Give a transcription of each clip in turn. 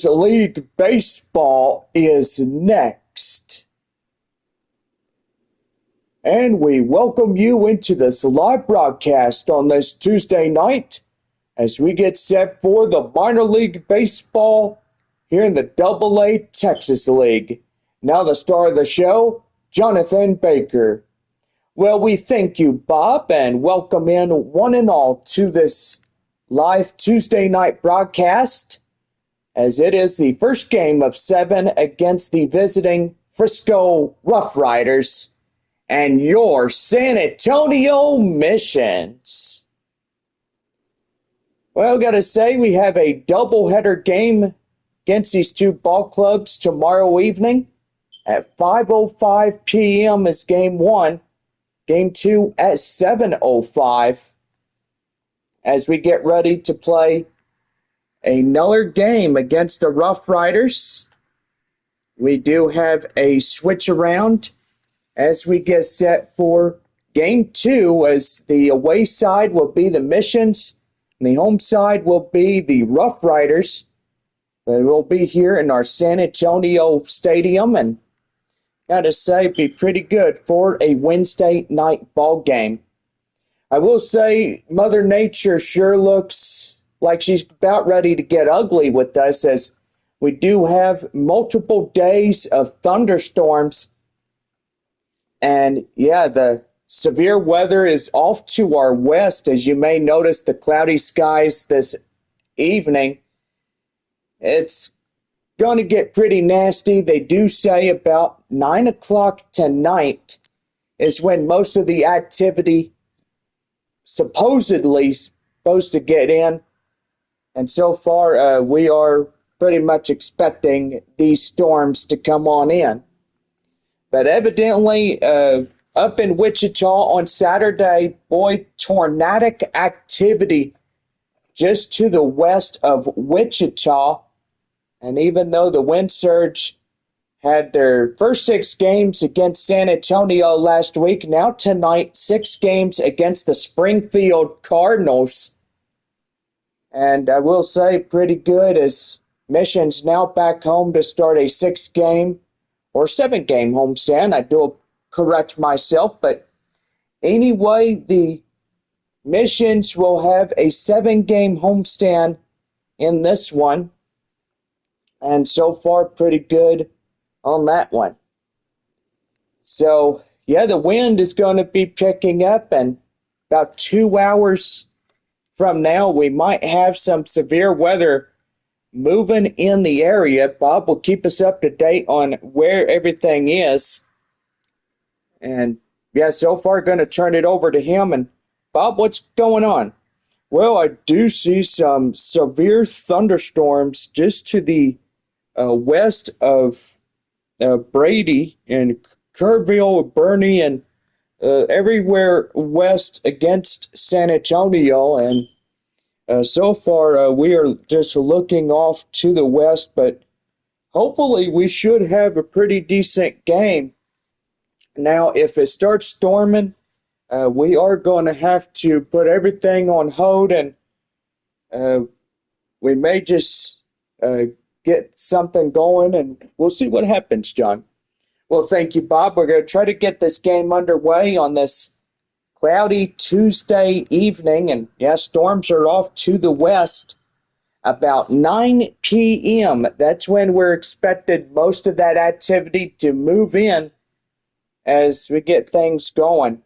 Texas League Baseball is next. And we welcome you into this live broadcast on this Tuesday night as we get set for the minor league baseball here in the AA Texas League. Now the star of the show, Jonathan Baker. Well, we thank you, Bob, and welcome in one and all to this live Tuesday night broadcast, as it is the first game of 7 against the visiting Frisco RoughRiders and your San Antonio Missions. Well, gotta say, we have a doubleheader game against these two ball clubs tomorrow evening. At 5:05 p.m. is game 1. Game 2 at 7:05 as we get ready to play another game against the RoughRiders. We do have a switch around as we get set for game 2, as the away side will be the Missions and the home side will be the RoughRiders. They will be here in our San Antonio Stadium, and gotta say, be pretty good for a Wednesday night ball game. I will say, Mother Nature sure looks like she's about ready to get ugly with us, as we do have multiple days of thunderstorms. And yeah, the severe weather is off to our west, as you may notice the cloudy skies this evening. It's going to get pretty nasty. They do say about 9 o'clock tonight is when most of the activity supposedly supposed to get in. And so far, we are pretty much expecting these storms to come on in. But evidently, up in Wichita on Saturday, boy, tornadic activity just to the west of Wichita. And even though the wind surge had their first 6 games against San Antonio last week, now tonight 6 games against the Springfield Cardinals. And I will say pretty good, as Missions now back home to start a 6-game or 7-game homestand. I do correct myself, but anyway, the Missions will have a 7-game homestand in this one. And so far, pretty good on that one. So, yeah, the wind is going to be picking up, and about 2 hours from now, we might have some severe weather moving in the area. Bob will keep us up to date on where everything is. And, yeah, so far, going to turn it over to him. And, Bob, what's going on? Well, I do see some severe thunderstorms just to the west of Brady and Kerrville, Bernie, and everywhere west against San Antonio. And so far, we are just looking off to the west, but hopefully we should have a pretty decent game. Now, if it starts storming, we are going to have to put everything on hold, and we may just get something going, and we'll see what happens, John. Well, thank you, Bob. We're going to try to get this game underway on this cloudy Tuesday evening, and yeah, storms are off to the west about 9 p.m. That's when we're expected most of that activity to move in as we get things going.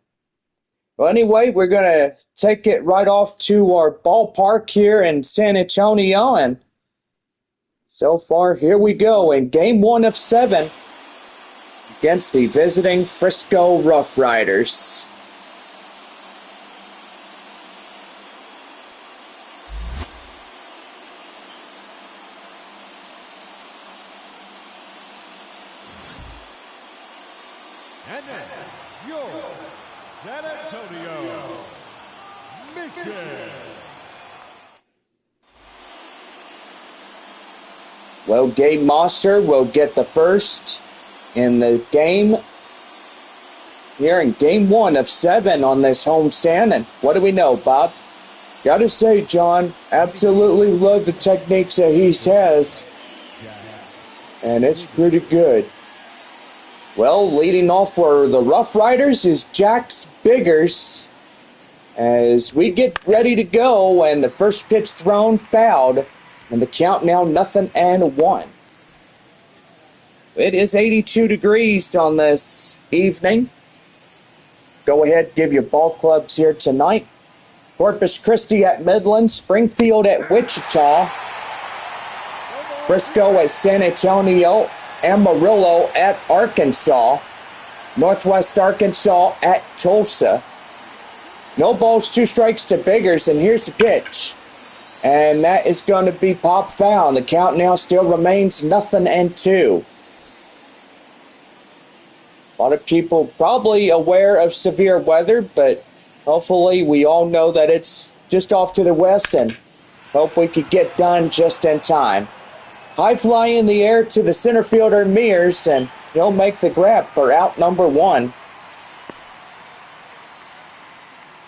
Well, anyway, we're going to take it right off to our ballpark here in San Antonio, and so far, here we go in game 1 of 7 against the visiting Frisco RoughRiders. And now, your San Antonio Missions. Well, Gabe Mosser will get the first in the game here in game 1 of 7 on this homestand. And what do we know, Bob? Gotta say, John, absolutely love the techniques that he has and it's pretty good. Well, leading off for the Rough Riders is Jax Biggers. As we get ready to go, and the first pitch thrown fouled, and the count now 0-1. It is 82 degrees on this evening. Go ahead, give your ball clubs here tonight. Corpus Christi at Midland, Springfield at Wichita, Frisco at San Antonio, Amarillo at Arkansas, Northwest Arkansas at Tulsa. No balls, 2 strikes to Biggers, and here's the pitch. And that is going to be pop foul. The count now still remains 0-2. A lot of people probably aware of severe weather, but hopefully we all know that it's just off to the west, and hope we could get done just in time. High fly in the air to the center fielder Mears, and he'll make the grab for out number 1.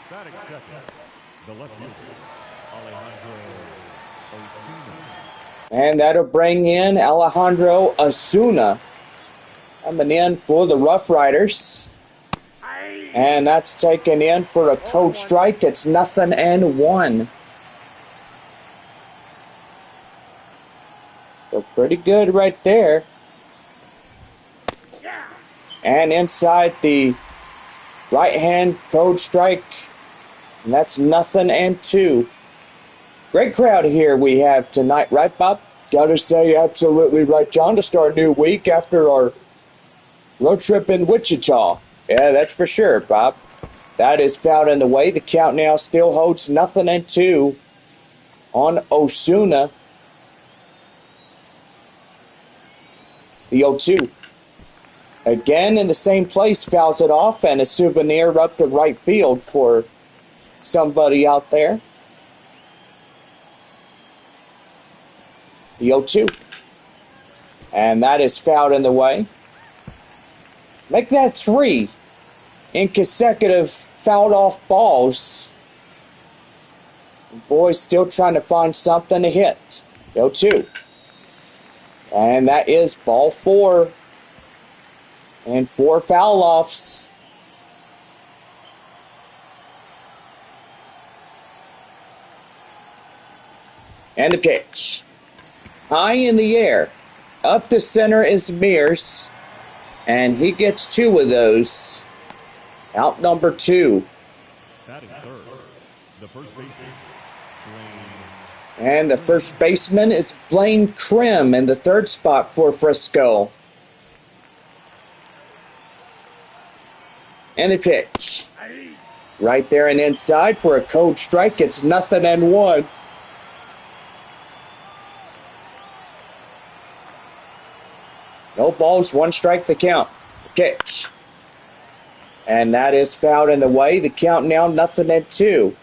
Batting second, the left fielder, Alejandro Osuna. And that'll bring in Alejandro Osuna coming in for the Rough Riders. And that's taken in for a code strike. It's 0-1. So pretty good right there. And inside the right hand code strike. And that's 0-2. Great crowd here we have tonight, right, Bob? Gotta say, absolutely right, John, to start a new week after our road trip in Wichita. Yeah, that's for sure, Bob. That is fouled in the way. The count now still holds 0-2 on Osuna. The 0-2. Again in the same place, fouls it off, and a souvenir up to right field for somebody out there. The 0-2. And that is fouled in the way. Make that 3 in consecutive fouled off balls. Boys still trying to find something to hit. 0-2. And that is ball 4. And 4 foul offs. And the pitch. High in the air. Up the center is Mears. And he gets 2 of those. Out number 2. Batting third, the first baseman, And the first baseman is Blaine Krim in the 3rd spot for Frisco. And the pitch. Right there and inside for a cold strike. It's 0-1. No balls, 1 strike the count. Pitch. And that is fouled in the way. The count now 0-2.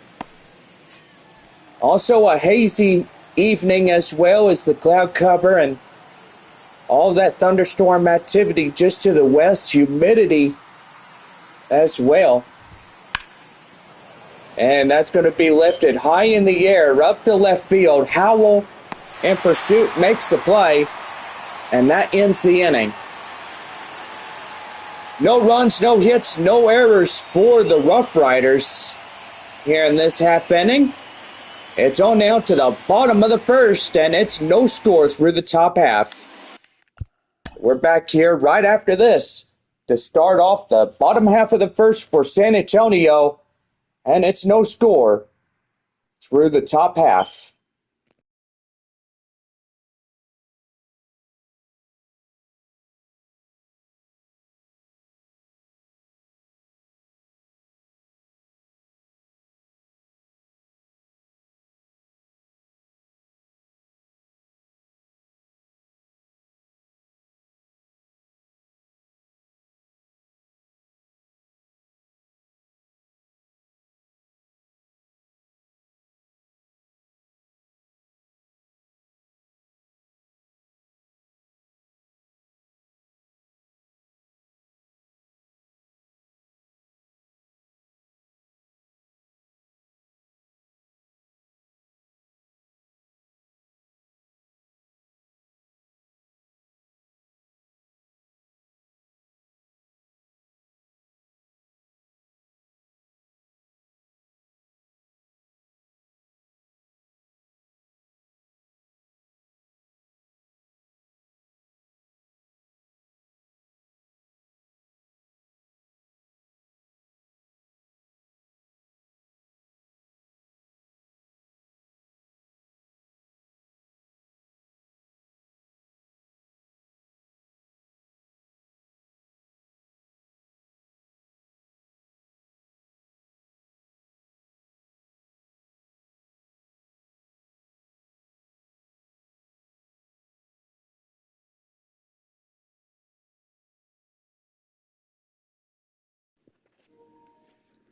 Also a hazy evening as well as the cloud cover and all that thunderstorm activity just to the west. Humidity as well. And that's going to be lifted high in the air up to left field. Howell in pursuit makes the play. And that ends the inning. No runs, no hits, no errors for the Rough Riders here in this half inning. It's on now to the bottom of the first, and it's no score through the top half. We're back here right after this to start off the bottom half of the first for San Antonio, and it's no score through the top half.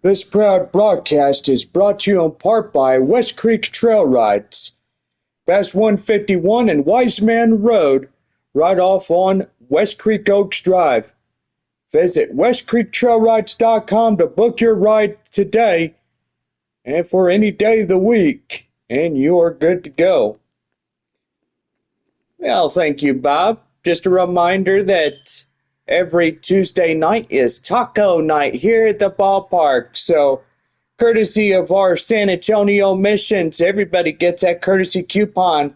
This proud broadcast is brought to you in part by West Creek Trail Rides. That's 151 and Wiseman Road, right off on West Creek Oaks Drive. Visit westcreektrailrides.com to book your ride today and for any day of the week, and you are good to go. Well, thank you, Bob. Just a reminder that every Tuesday night is taco night here at the ballpark. So, courtesy of our San Antonio missions, everybody gets that courtesy coupon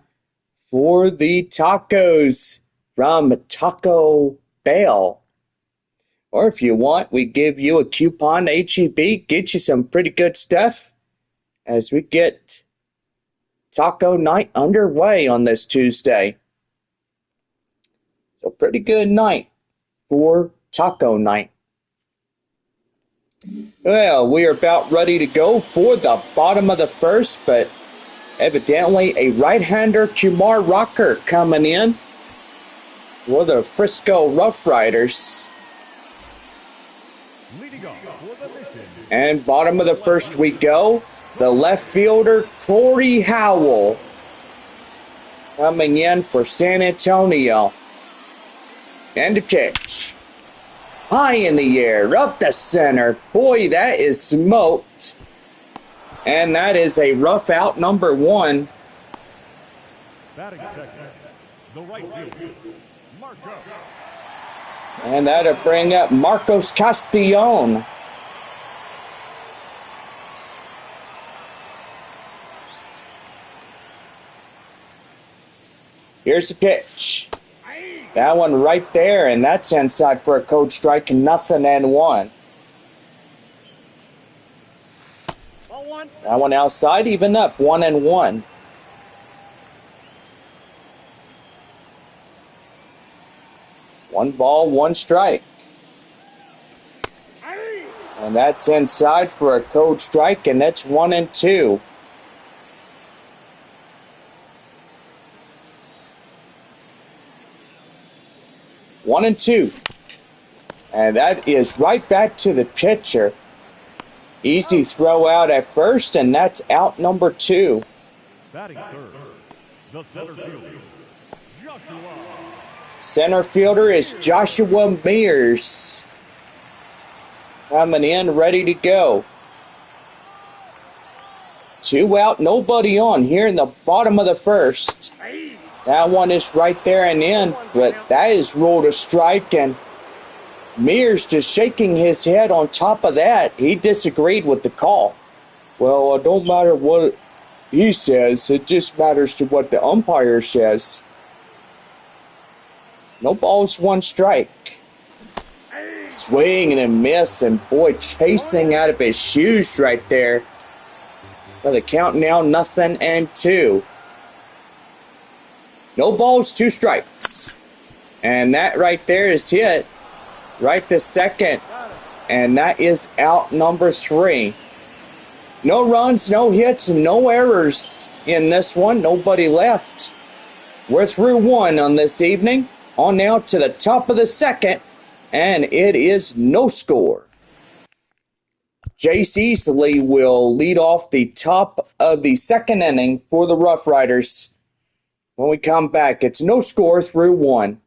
for the tacos from Taco Bell. Or if you want, we give you a coupon, HEB, get you some pretty good stuff as we get taco night underway on this Tuesday. So pretty good night for taco night. Well, we are about ready to go for the bottom of the first, but evidently a right-hander Kumar Rocker coming in for the Frisco RoughRiders. Leading off for the mission. And bottom of the first we go. The left fielder Corey Howell coming in for San Antonio. And a pitch. High in the air, up the center. Boy, that is smoked. And that is a rough out number one. Batting second, the right fielder, Marco. And that'll bring up Marcos Castillon. Here's the pitch. That one right there, and that's inside for a code strike, nothing and one. That one outside, even up, 1-1. One ball, one strike. And that's inside for a code strike, and that's 1-2. One and two. And that is right back to the pitcher. Easy throw out at first, and that's out number two. Batting third, the center fielder, Joshua. Center fielder is Joshua Mears. Coming in, ready to go. Two out, nobody on here in the bottom of the first. That one is right there and in, but that is ruled a strike, and Mears just shaking his head on top of that. He disagreed with the call. Well, it don't matter what he says, it just matters to what the umpire says. No balls, one strike. Swing and a miss, and boy, chasing out of his shoes right there. But the count now, 0-2. No balls, two strikes. And that right there is hit. Right to second. And that is out number 3. No runs, no hits, no errors in this one. Nobody left. We're through one on this evening. On now to the top of the second. And it is no score. Jace Easley will lead off the top of the second inning for the RoughRiders. When we come back, it's no score through one.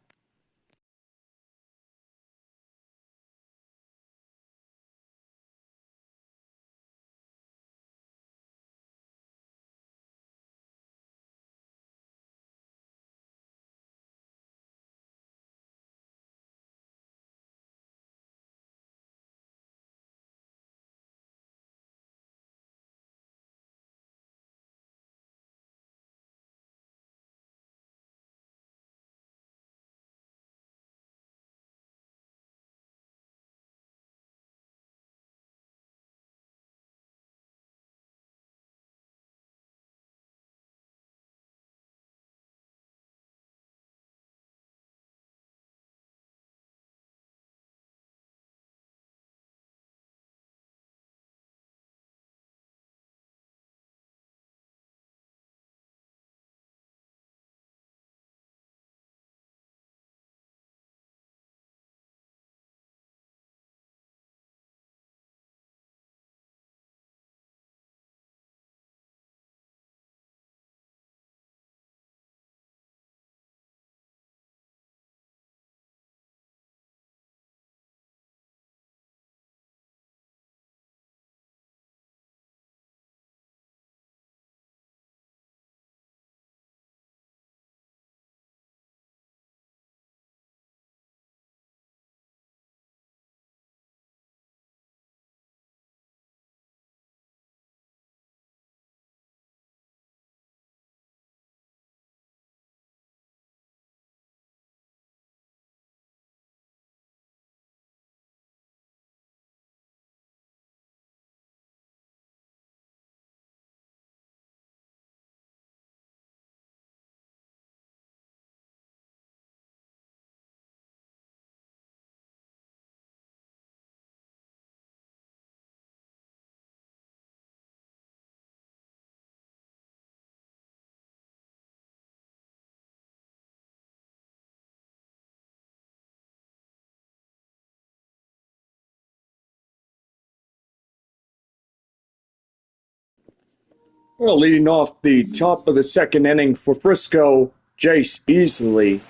Well, leading off the top of the second inning for Frisco, Jace Easley.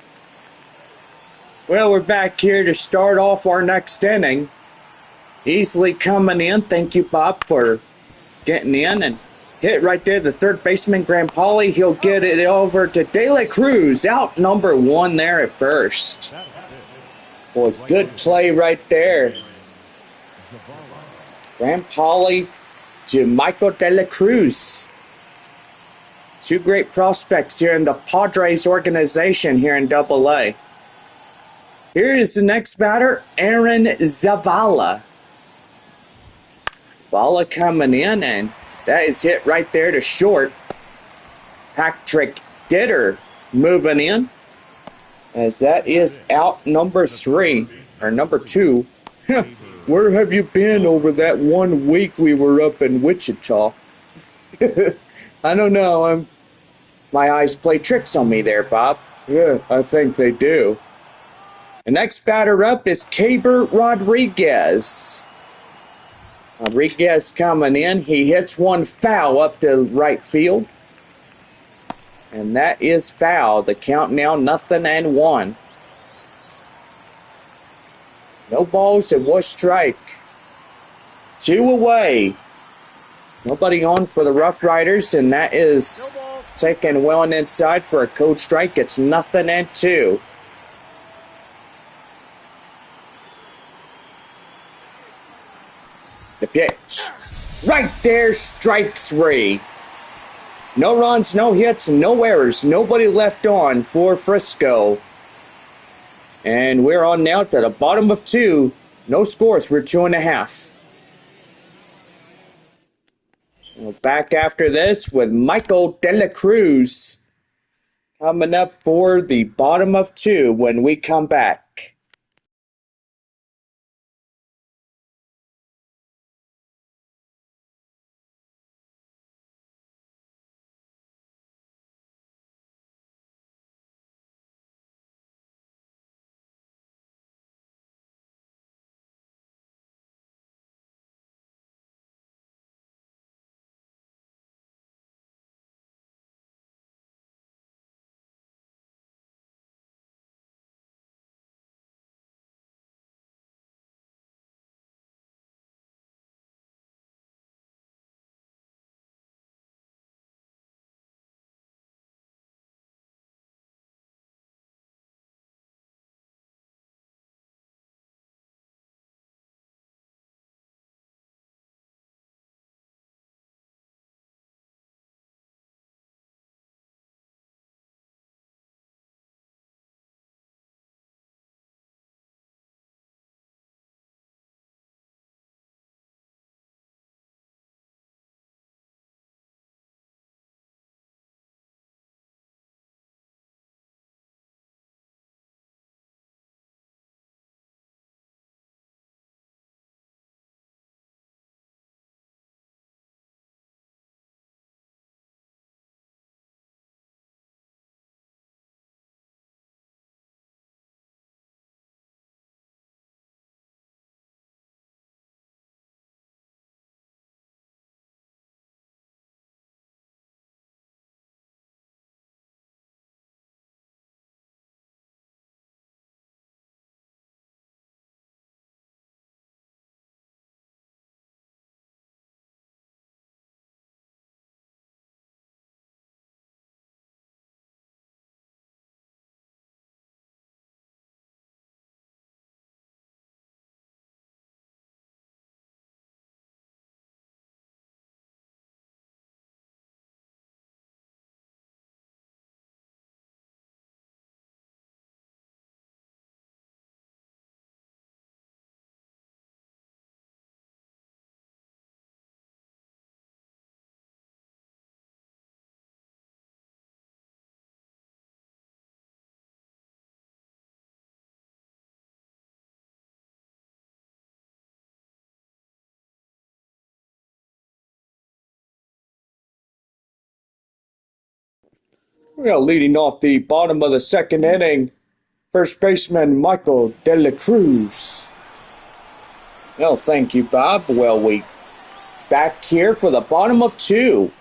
Well, we're back here to start off our next inning. Easley coming in. Thank you, Bob, for getting in and hit right there. The third baseman, Graham Pauly. He'll get it over to De La Cruz. Out number one there at first. Boy, good play right there. Graham Pauly to Michael De La Cruz. Two great prospects here in the Padres organization here in Double-A. Here is the next batter, Aaron Zavala. Zavala coming in, and that is hit right there to short. Patrick Ditter moving in, as that is out number three, or number two. Where have you been over that 1 week we were up in Wichita? I don't know. My eyes play tricks on me there, Bob. Yeah, I think they do. The next batter up is Caber Rodriguez. Rodriguez coming in. He hits one foul up to right field. And that is foul. The count now 0-1. No balls and 1 strike. 2 away. Nobody on for the RoughRiders, and that is taken well and inside for a cold strike. It's 0-2. The pitch. Right there, strike 3. No runs, no hits, no errors. Nobody left on for Frisco. And we're on now to the bottom of 2. No scores. We're 2.5. We're back after this with Michael De La Cruz coming up for the bottom of 2 when we come back. Well, leading off the bottom of the second inning, first baseman Michael De La Cruz. Well, thank you, Bob. Well, we back here for the bottom of 2.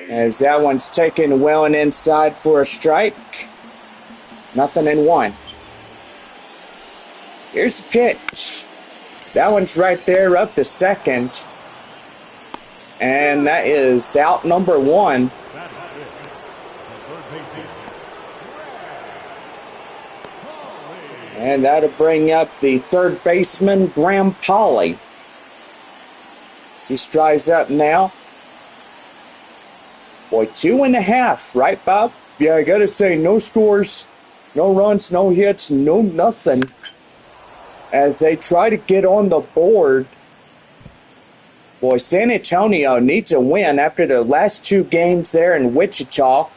As that one's taken well and inside for a strike. Nothing in one. Here's the pitch. That one's right there up to second. And that is out number one. And that'll bring up the third baseman, Graham Polly. As he strides up now. Boy, 2.5, right, Bob? Yeah, I gotta say, no scores, no runs, no hits, no nothing. As they try to get on the board. Boy, San Antonio needs a win after the last two games there in Wichita.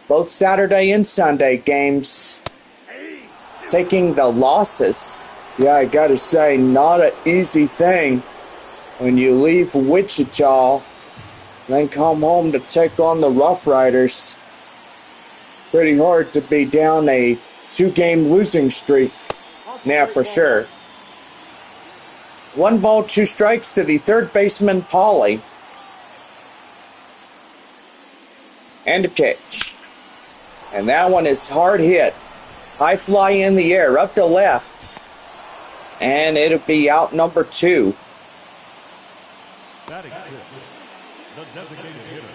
Both Saturday and Sunday games. Taking the losses. Yeah, I gotta say, not an easy thing when you leave Wichita, then come home to take on the RoughRiders. Pretty hard to be down a 2-game losing streak. Yeah, for sure. 1 ball, 2 strikes to the third baseman, Polly. And a pitch. And that one is hard hit. High fly in the air, up to left. And it'll be out number 2.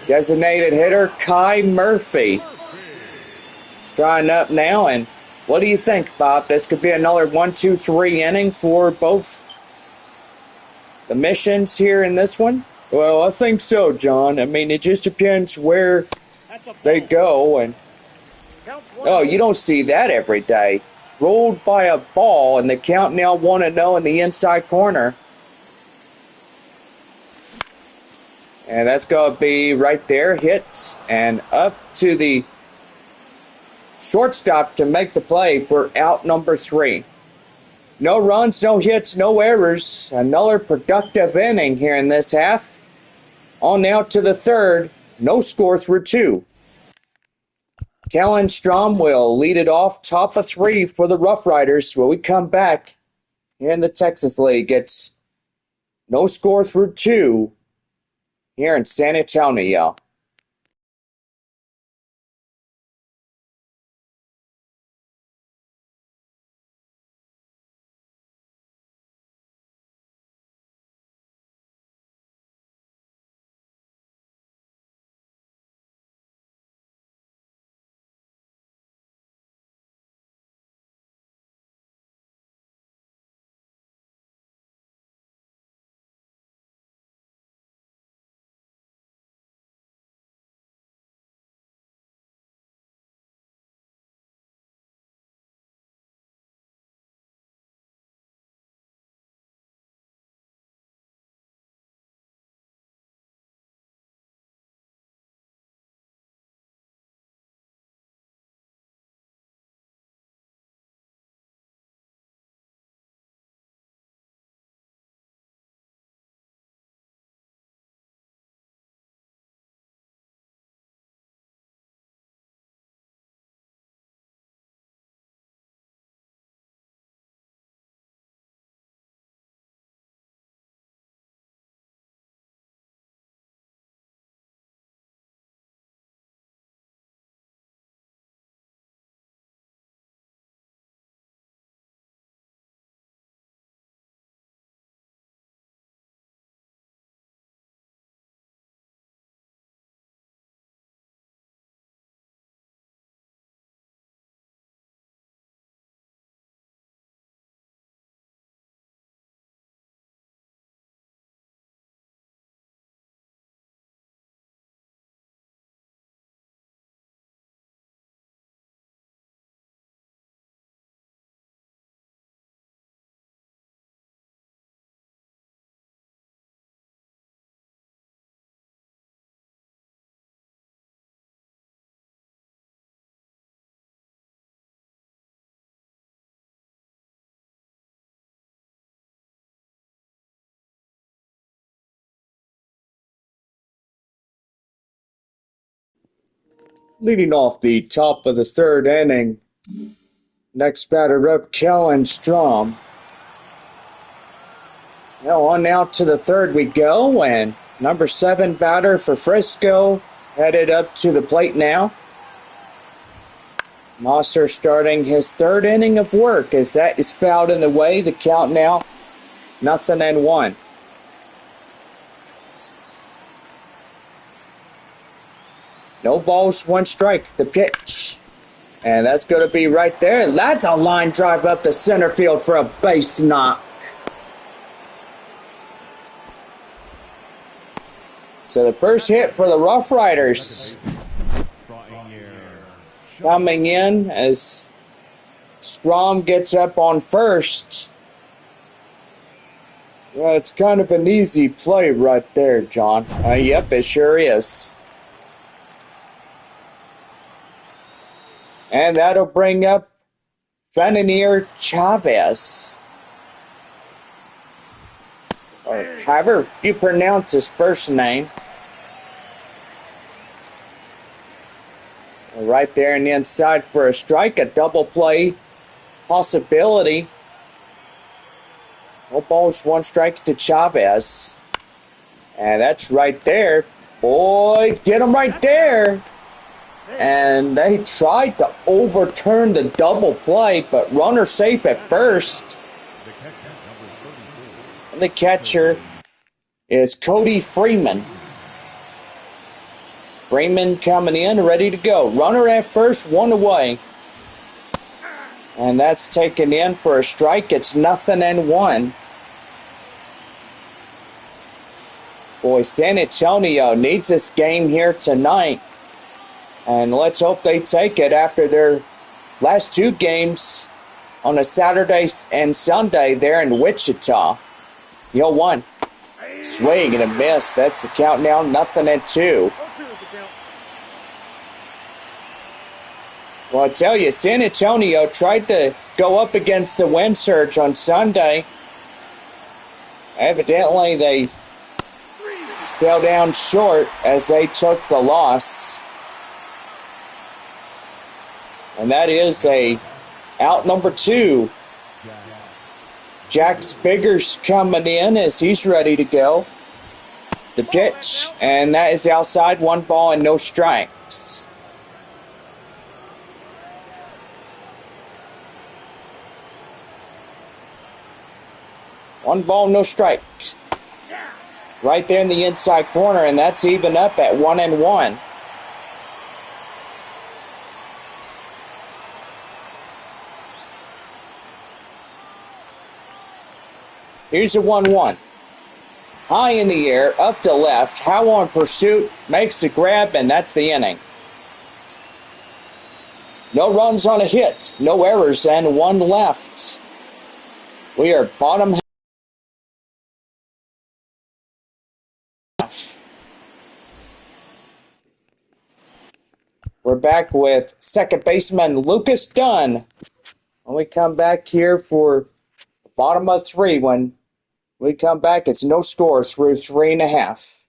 Designated hitter, Kai Murphy. He's trying up now, and what do you think, Bob? This could be another 1-2-3 inning for both the missions here in this one? Well, I think so, John. I mean, it just depends where they go, and oh, you don't see that every day. Rolled by a ball, and the count now 1-0 in the inside corner. And that's going to be right there. Hit and up to the shortstop to make the play for out number 3. No runs, no hits, no errors. Another productive inning here in this half. On now to the third. No score through 2. Kellen Strom will lead it off, top of 3 for the RoughRiders. When we come back here in the Texas League, it's no score through 2 here in San Antonio. Leading off the top of the third inning, next batter up, Kellen Strom. Now on out to the third we go, and Number 7 batter for Frisco headed up to the plate now. Mosser starting his 3rd inning of work as that is fouled in the way. The count now 0-1. No balls, 1 strike. The pitch. And that's going to be right there. That's a line drive up the center field for a base knock. So the first hit for the RoughRiders coming in as Strom gets up on first. Well, it's kind of an easy play right there, John. Yep, it sure is. And that'll bring up Fenanier Chavez. Or however you pronounce his first name. Right there on the inside for a strike, a double play possibility. No balls, 1 strike to Chavez. And that's right there. Boy, get him right there. And they tried to overturn the double play, but runner safe at first. And the catcher is Cody Freeman. Freeman coming in, ready to go. Runner at first, 1 away. And that's taken in for a strike. It's 0-1. Boy, San Antonio needs this game here tonight. And let's hope they take it after their last 2 games on a Saturday and Sunday there in Wichita. 0-1. Swing and a miss. That's the count now, 0-2. Well, I tell you, San Antonio tried to go up against the wind surge on Sunday. Evidently, they fell down short as they took the loss. And that is a out number 2. Jack Spiggers coming in as he's ready to go. The pitch, and that is outside, 1 ball and no strikes. One ball, no strikes. Right there in the inside corner, and that's even up at 1-1. Here's a 1-1. High in the air, up to left. Howe on pursuit, makes the grab, and that's the inning. No runs on a hit, no errors, and 1 left. We are bottom half. We're back with second baseman Lucas Dunn. When we come back here for the bottom of 3, when we come back, it's no score through 3.5.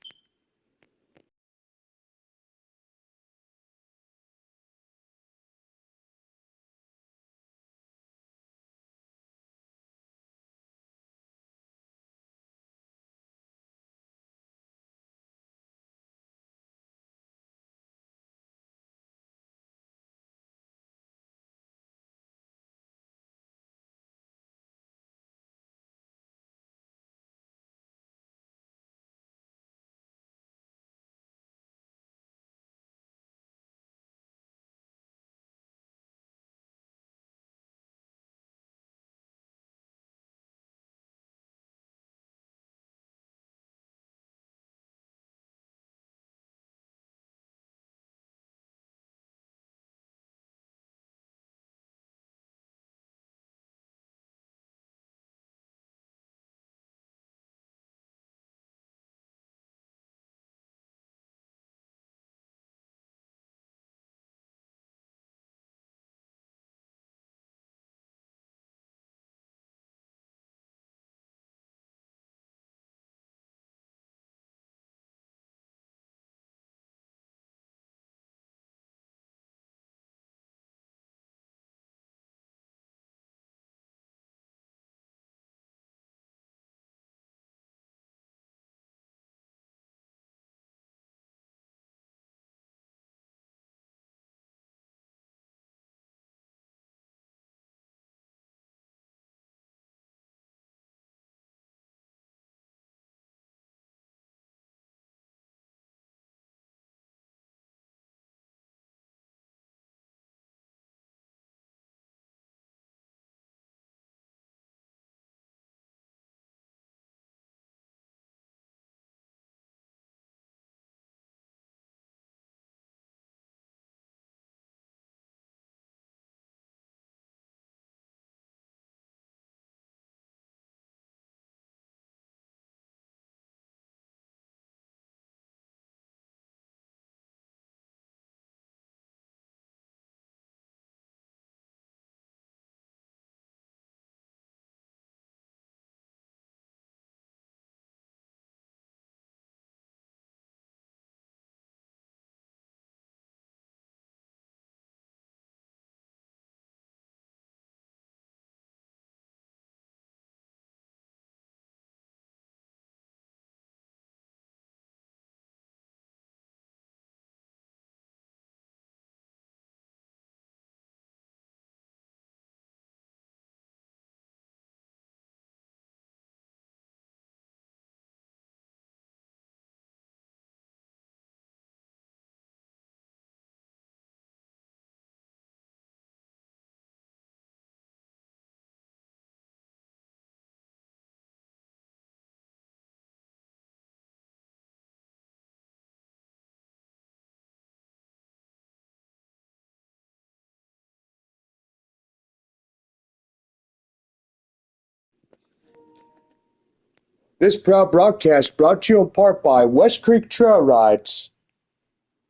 This proud broadcast brought to you in part by West Creek Trail Rides.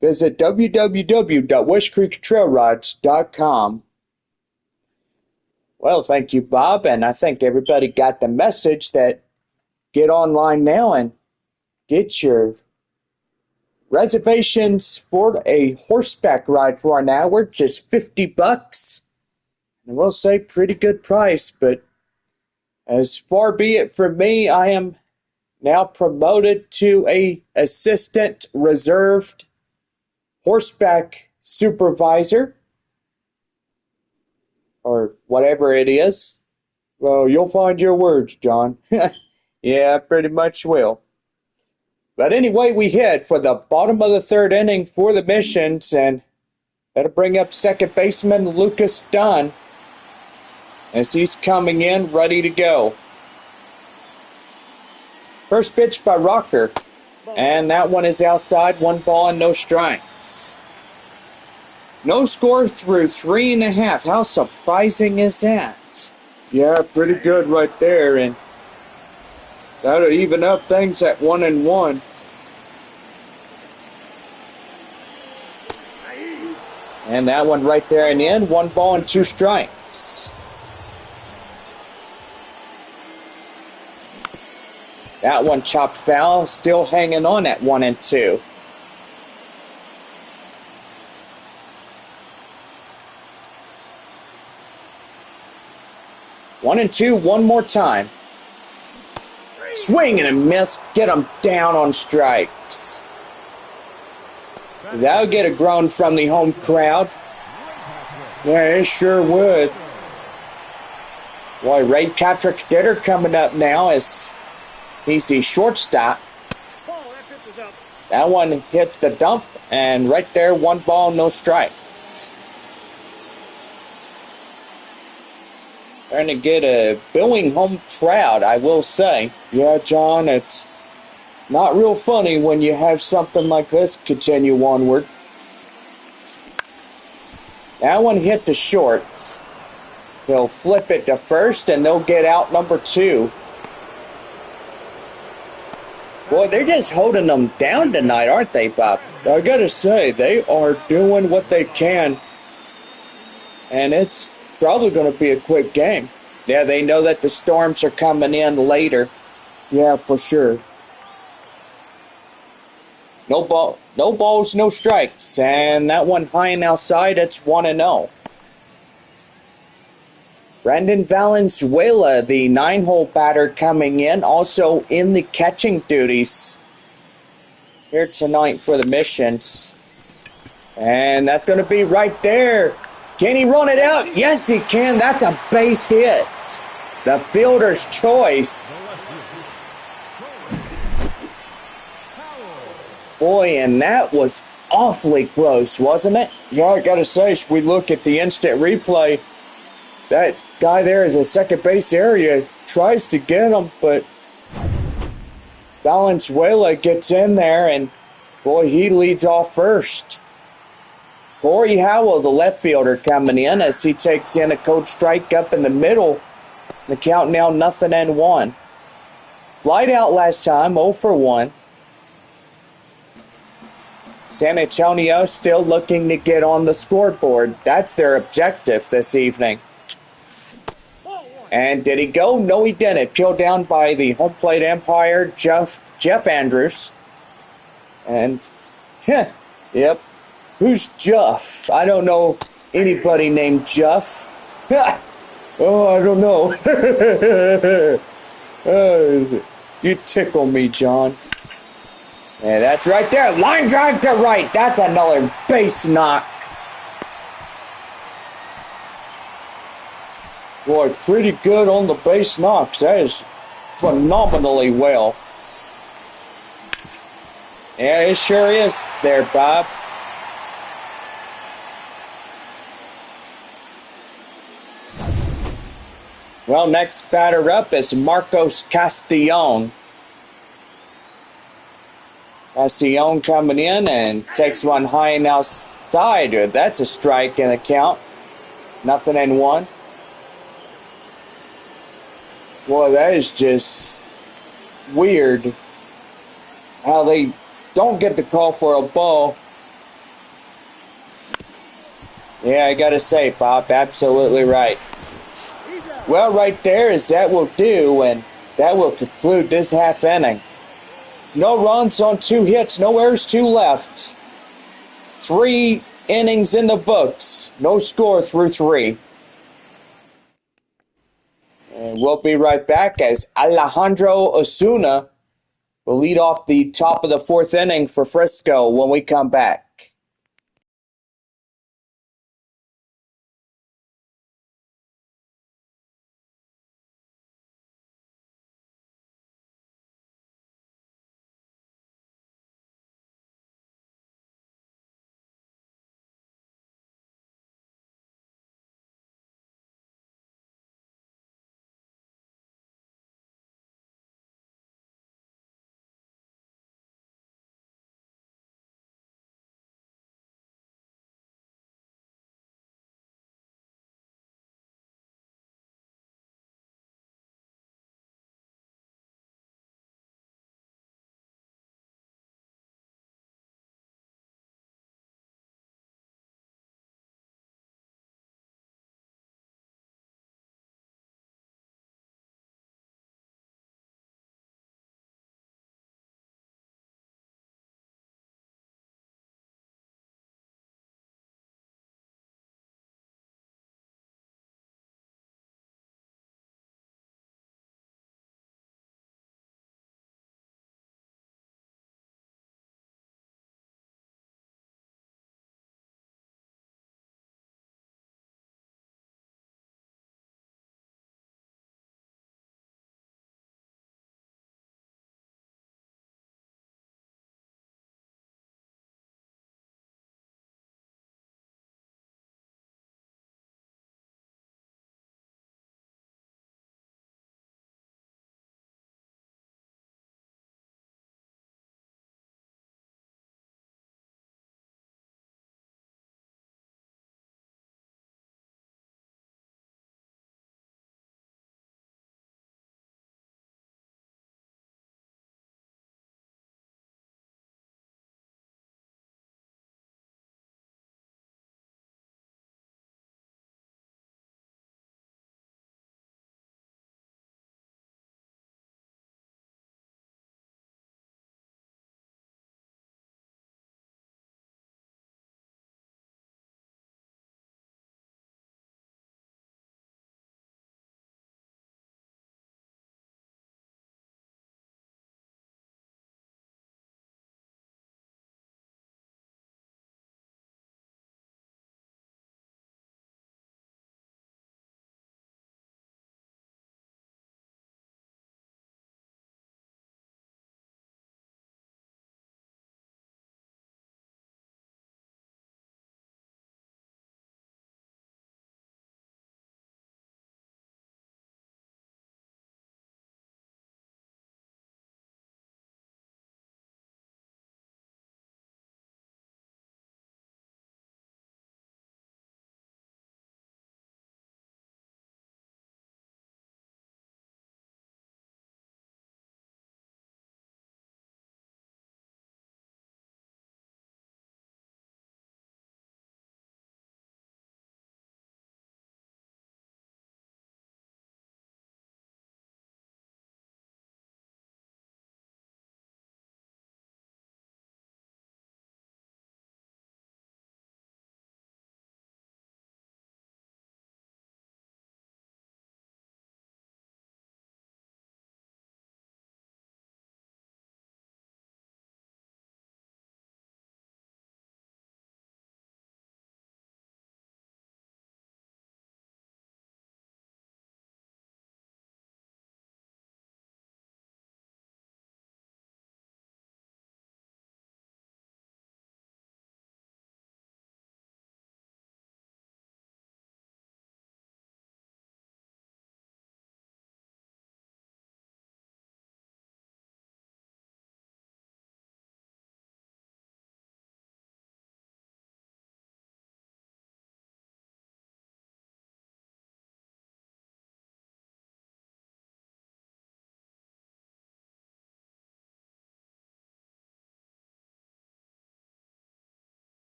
Visit www.westcreektrailrides.com. Well, thank you, Bob, and I think everybody got the message that get online now and get your reservations for a horseback ride for an hour, just $50. And we'll say pretty good price, but as far be it from me, I am now promoted to a assistant reserved horseback supervisor, or whatever it is. Well, you'll find your words, John. Yeah, pretty much will. But anyway, we head for the bottom of the third inning for the Missions, and that'll bring up second baseman Lucas Dunn as he's coming in ready to go. First pitch by Rocker, and that one is outside, 1 ball and no strikes. No score through 3.5. How surprising is that? Yeah, pretty good right there, and that'll even up things at 1-1. And that one right there in the end, 1 ball and 2 strikes. That one chopped foul, still hanging on at 1-2. One and two, one more time. Swing and a miss, get him down on strikes. That'll get a groan from the home crowd. Yeah, it sure would. Boy, Ray Patrick Ditter coming up now as he's the shortstop. That one hits the dump, and right there, 1 ball, no strikes. Trying to get a booing home crowd, I will say. Yeah, John, it's not real funny when you have something like this continue onward. That one hit the shorts. He'll flip it to first, and they'll get out number 2. Boy, they're just holding them down tonight, aren't they, Bob? I gotta say, they are doing what they can. And it's probably going to be a quick game. Yeah, they know that the Storms are coming in later. Yeah, for sure. No balls, no strikes. And that one high and outside, it's 1-0. Brandon Valenzuela, the 9-hole batter, coming in, also in the catching duties here tonight for the Missions. And that's going to be right there. Can he run it out? Yes, he can. That's a base hit. The fielder's choice. Boy, and that was awfully close, wasn't it? Yeah, I gotta say, if we look at the instant replay, that guy there is a second base area, tries to get him, but Valenzuela gets in there, and boy, he leads off first. Corey Howell, the left fielder, coming in as he takes in a cold strike up in the middle. The count now 0-1. Flight out last time, 0 for 1. San Antonio still looking to get on the scoreboard. That's their objective this evening. And did he go? No, he didn't. Peeled down by the home plate umpire, Jeff Andrews. And, yep. Who's Jeff? I don't know anybody named Jeff. Oh, I don't know. You tickle me, John. Yeah, that's right there. Line drive to right. That's another base knock. Boy, pretty good on the base knocks. That is phenomenally well. Yeah, it sure is there, Bob. Well, next batter up is Marcos Castellon. Castellon coming in and takes one high and outside. That's a strike in the count. 0-1. Boy, that is just weird how they don't get the call for a ball. Yeah, I gotta say, Bob, absolutely right. Well, right there is that will do, and that will conclude this half inning. No runs on 2 hits, no errors, 2 left. 3 innings in the books, no score through 3. And we'll be right back as Alejandro Osuna will lead off the top of the 4th inning for Frisco when we come back.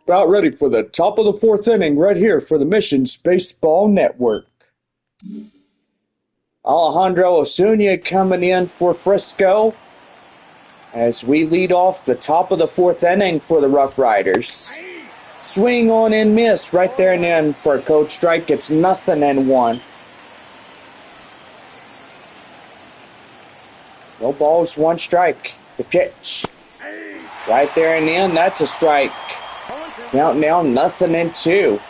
about ready for the top of the fourth inning right here for the Missions Baseball Network. Alejandro Osuna coming in for Frisco as we lead off the top of the fourth inning for the Rough Riders. Swing on and miss right there and then for a cold strike. It's 0-1. No balls, 1 strike. The pitch. Right there and then, that's a strike. Count now 0-2.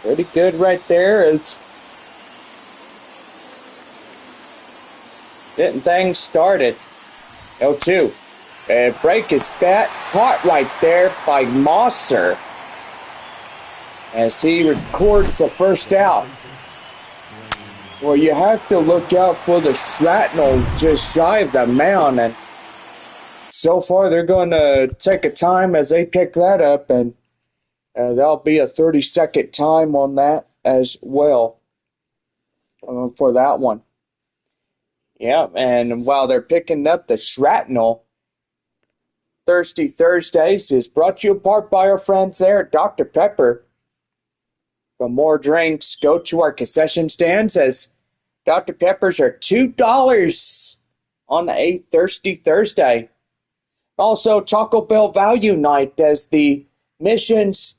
Pretty good right there. It's getting things started. 0-2. Break his bat. Caught right there by Mosser as he records the first out. Well, you have to look out for the shrapnel just shy of the mound, and so far they're going to take a time as they pick that up, and that'll be a 30-second time on that as well for that one. Yeah, and while they're picking up the shrapnel, Thirsty Thursdays is brought to you apart by our friends there at Dr. Pepper. For more drinks, go to our concession stands as Dr. Peppers are $2 on a Thirsty Thursday. Also, Taco Bell Value Night as the Missions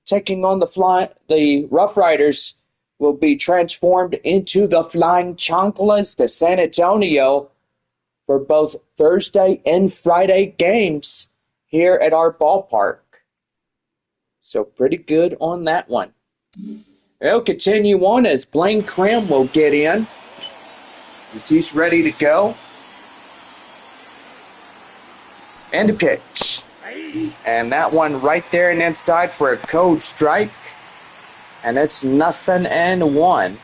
taking on the Rough Riders will be transformed into the Flying Chanclas to San Antonio for both Thursday and Friday games here at our ballpark. So pretty good on that one. We'll continue on as Blaine Crim will get in as he's ready to go. And a pitch. And that one right there and inside for a cold strike. And it's 0-1.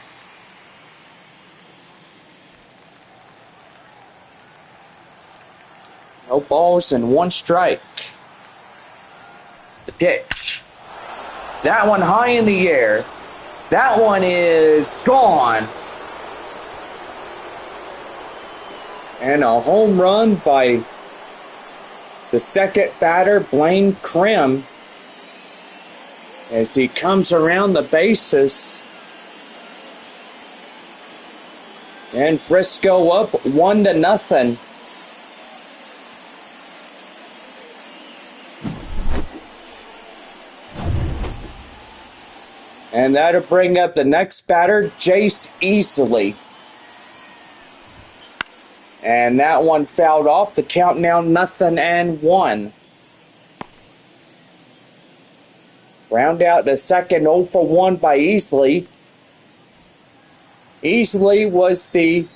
No balls and 1 strike. The pitch. That one high in the air. That one is gone. And a home run by the second batter, Blaine Crim, as he comes around the bases. And Frisco up 1-0. And that'll bring up the next batter, Jace Easley. And that one fouled off. The count now 0-1. Round out the second 0-for-1 by Easley. Easley was the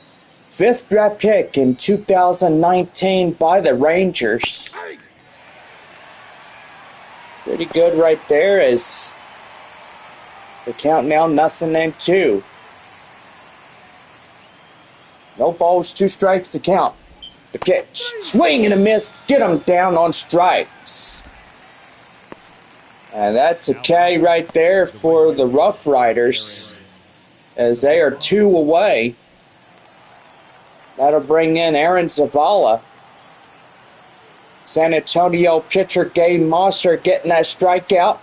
5th draft pick in 2019 by the Rangers. Pretty good right there as the count now 0-2. No balls, 2 strikes to count. The pitch, swing and a miss, get him down on strikes. And that's a K right there for the Rough Riders as they are 2 away. That'll bring in Aaron Zavala. San Antonio pitcher Gabe Mosser getting that strikeout.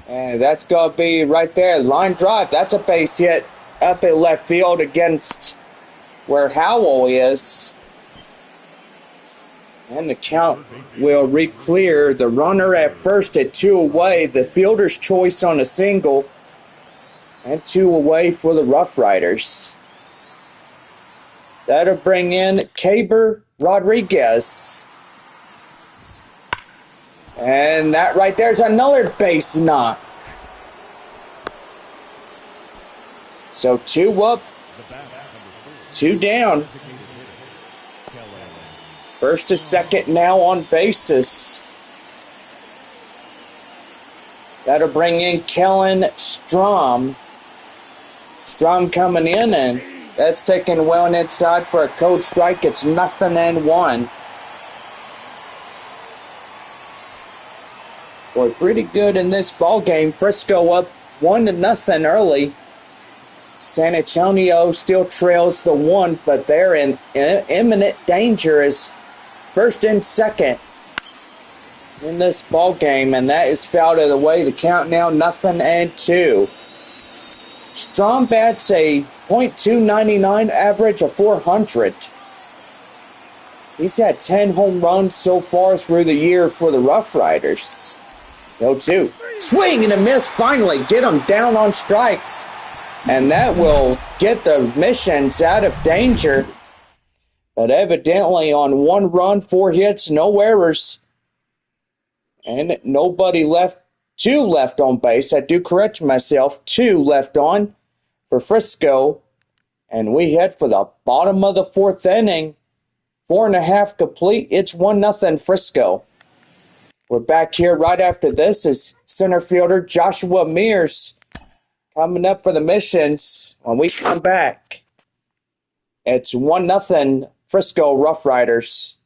And that's going to be right there. Line drive. That's a base hit up in left field against where Howell is. And the count will re-clear. The runner at first at 2 away. The fielder's choice on a single. And 2 away for the Rough Riders. That'll bring in Caber Rodriguez. And that right there's another base knock. So 2 up, 2 down. First to second now on bases. That'll bring in Kellen Strom. Strom coming in, and that's taken well and inside for a cold strike. It's 0-1. Boy, pretty good in this ball game. Frisco up 1-0 early. San Antonio still trails the 1, but they're in imminent danger as first and second in this ball game, and that is fouled out of the way. The count now 0-2. Strom bats a .299 average of 400. He's had 10 home runs so far through the year for the RoughRiders. 0-2. Swing and a miss. Finally get him down on strikes. And that will get the Missions out of danger. But evidently on 1 run, 4 hits, no errors. And nobody left. 2 left on base. I do correct myself. 2 left on for Frisco. And we head for the bottom of the 4th inning. 4.5 complete. It's 1-0 Frisco. We're back here right after this as center fielder Joshua Mears coming up for the Missions when we come back. It's 1-0 Frisco RoughRiders.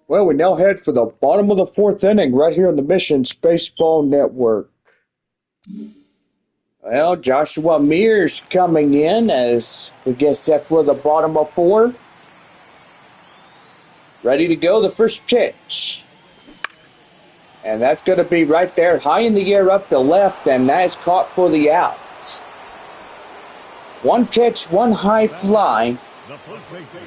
Well, we now head for the bottom of the fourth inning right here on the Missions Baseball Network. Well, Joshua Mears coming in as we get set for the bottom of four. Ready to go, the first pitch. And that's going to be right there, high in the air up the left, and that is caught for the out. One pitch, one high fly, The first baseman,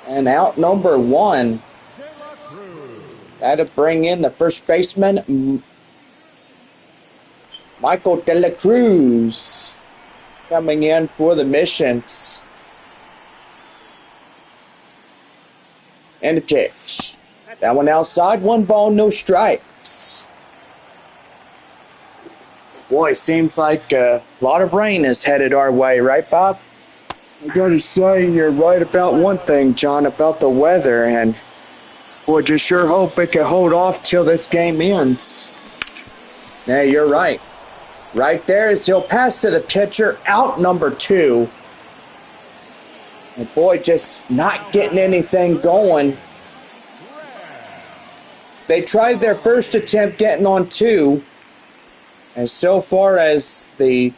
and out number one. De La Cruz. That'll bring in the first baseman, Michael De La Cruz, coming in for the Missions. And a pitch. That one outside, 1 ball, no strikes. Boy, seems like a lot of rain is headed our way, right, Bob? I gotta say, you're right about one thing, John, about the weather, and boy, just sure hope it can hold off till this game ends. Yeah, you're right. Right there is he'll pass to the pitcher, out number two. And boy, just not getting anything going. They tried their first attempt getting on two. And so far as the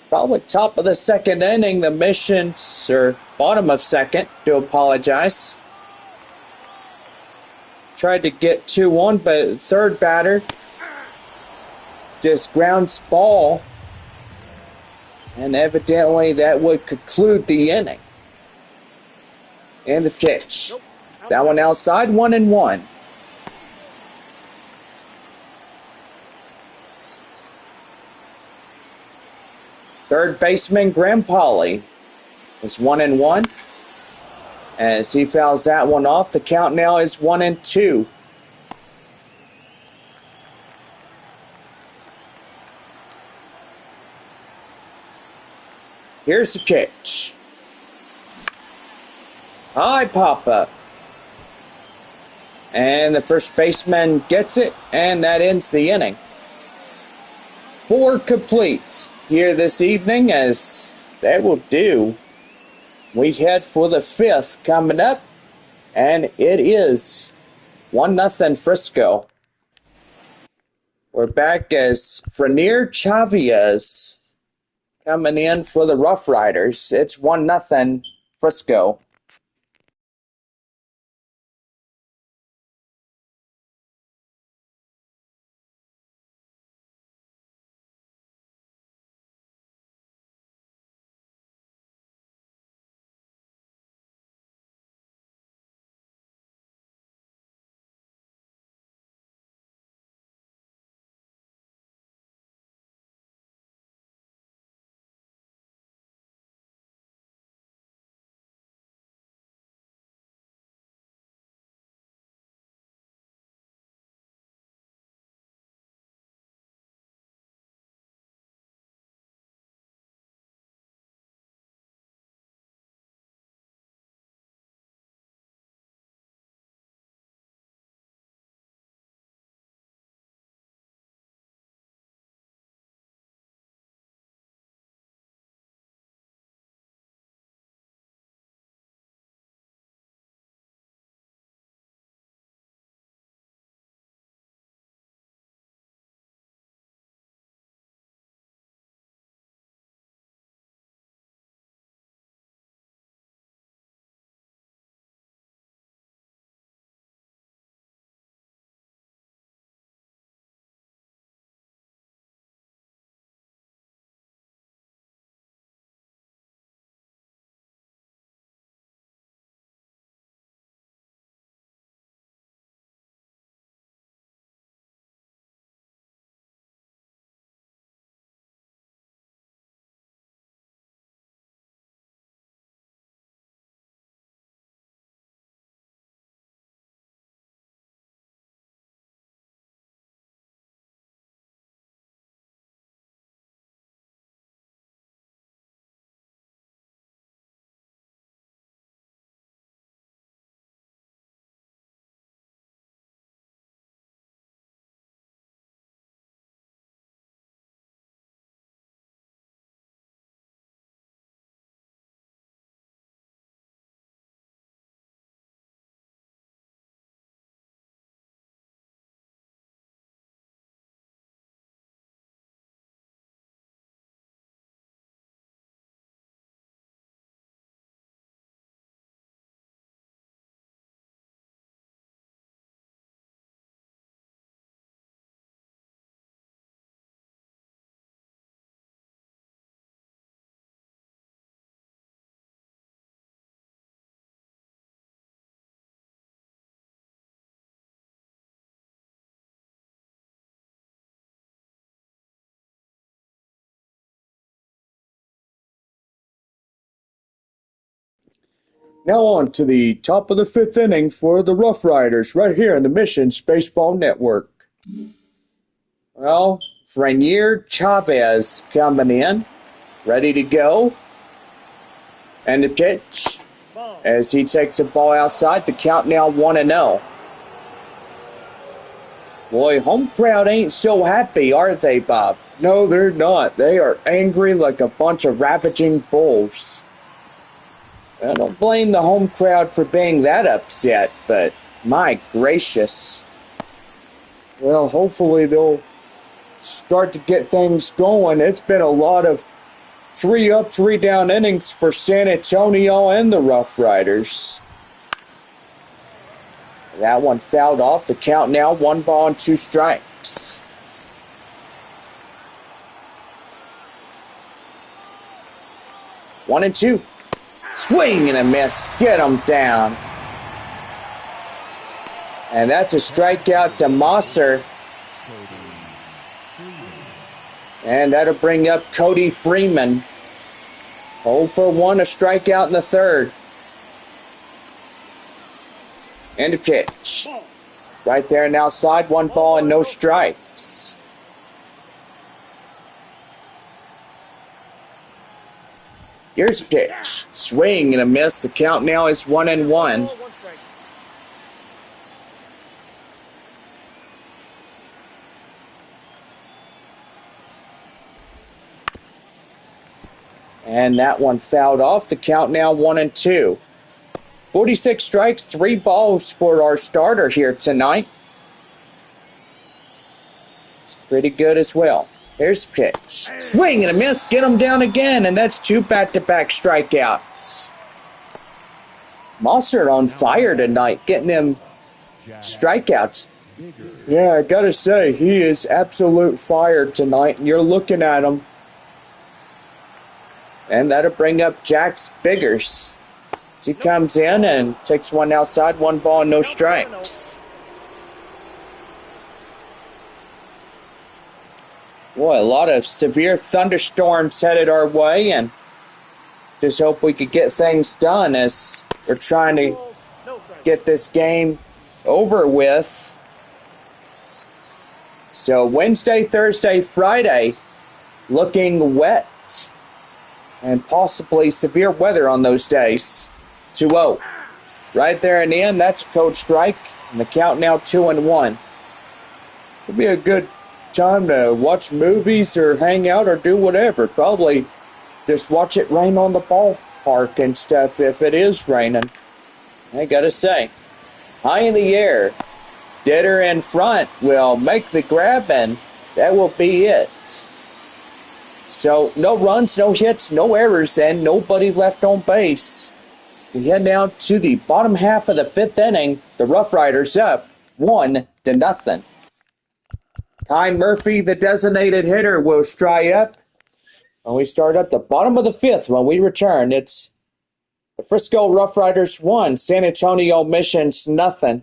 probably top of the second inning, the Missions, or bottom of second, do apologize. Tried to get 2-1, but third batter just grounds ball. And evidently that would conclude the inning. And the pitch. That one outside, 1-1. Third baseman Graham Pauley is 1-1. As he fouls that one off, the count now is 1-2. Here's the pitch. High pop up. And the first baseman gets it, and that ends the inning. 4 complete here this evening, as that will do. We head for the 5th coming up, and it is 1-0 Frisco. We're back as Frenier Chavez coming in for the RoughRiders. It's 1-0 Frisco. Now on to the top of the fifth inning for the RoughRiders right here in the Missions Baseball Network. Well, Frenier Chavez coming in, ready to go. And the pitch as he takes the ball outside. The count now 1-0. Boy, home crowd ain't so happy, are they, Bob? No, they're not. They are angry like a bunch of ravaging bulls. I don't blame the home crowd for being that upset, but my gracious. Well, hopefully they'll start to get things going. It's been a lot of 3 up, 3 down innings for San Antonio and the RoughRiders. That one fouled off. The count now 1 ball and 2 strikes. One and two. Swing and a miss. Get him down. And that's a strikeout to Mosser. And that'll bring up Cody Freeman. 0 for 1, a strikeout in the third. And a pitch. Right there and outside, 1 ball and no strikes. Here's a pitch. Swing and a miss. The count now is 1-1. And that one fouled off. The count now 1-2. 46 strikes, 3 balls for our starter here tonight. It's pretty good as well. Here's the pitch. Swing and a miss. Get him down again. And that's 2 back-to-back strikeouts. Mosser on fire tonight, getting them strikeouts. Yeah, I gotta say, he is absolute fire tonight. And you're looking at him. And that'll bring up Jax Biggers. As he comes in and takes one outside, 1 ball and no strikes. Boy, a lot of severe thunderstorms headed our way, and just hope we could get things done as we're trying to get this game over with. So Wednesday, Thursday, Friday, looking wet and possibly severe weather on those days. 2-0. Right there in the end, that's code strike, and the count now 2-1. It'll be a good time to watch movies or hang out or do whatever. Probably just watch it rain on the ballpark and stuff if it is raining. I gotta say, high in the air, deader in front will make the grab, and that will be it. So no runs, no hits, no errors, and nobody left on base. We head now to the bottom half of the 5th inning. The RoughRiders up 1-0. Ty Murphy, the designated hitter, will strike up. And we start at the bottom of the 5th when we return. It's the Frisco RoughRiders 1, San Antonio Missions 0.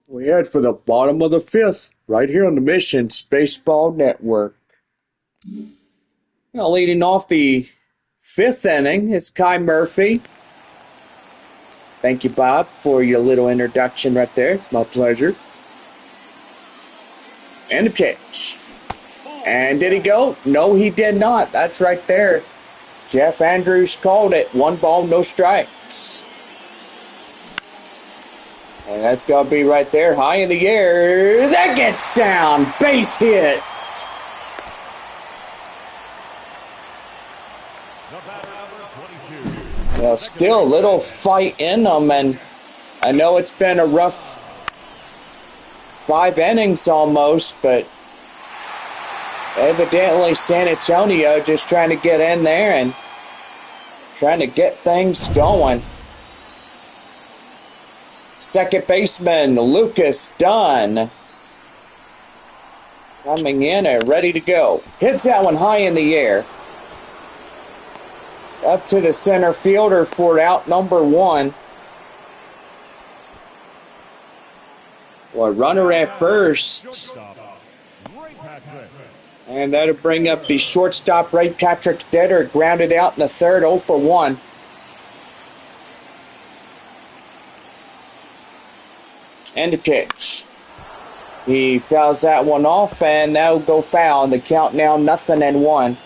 We head for the bottom of the fifth, right here on the Missions Baseball Network. Now, leading off the fifth inning is Kai Murphy. Thank you, Bob, for your little introduction right there. My pleasure. And the pitch. And did he go? No, he did not. That's right there. Jeff Andrews called it. 1 ball, no strikes. And that's going to be right there, high in the air. That gets down. Base hit. Well, still a little fight in them, and I know it's been a rough 5 innings almost, but evidently San Antonio just trying to get in there and trying to get things going. Second baseman Lucas Dunn coming in and ready to go. Hits that one high in the air. Up to the center fielder for out number 1. Well, runner at first. And that'll bring up the shortstop, Ray Patrick Detter, grounded out in the third, 0 for 1. And the pitch. He fouls that one off, and that'll go foul. The count now 0-1.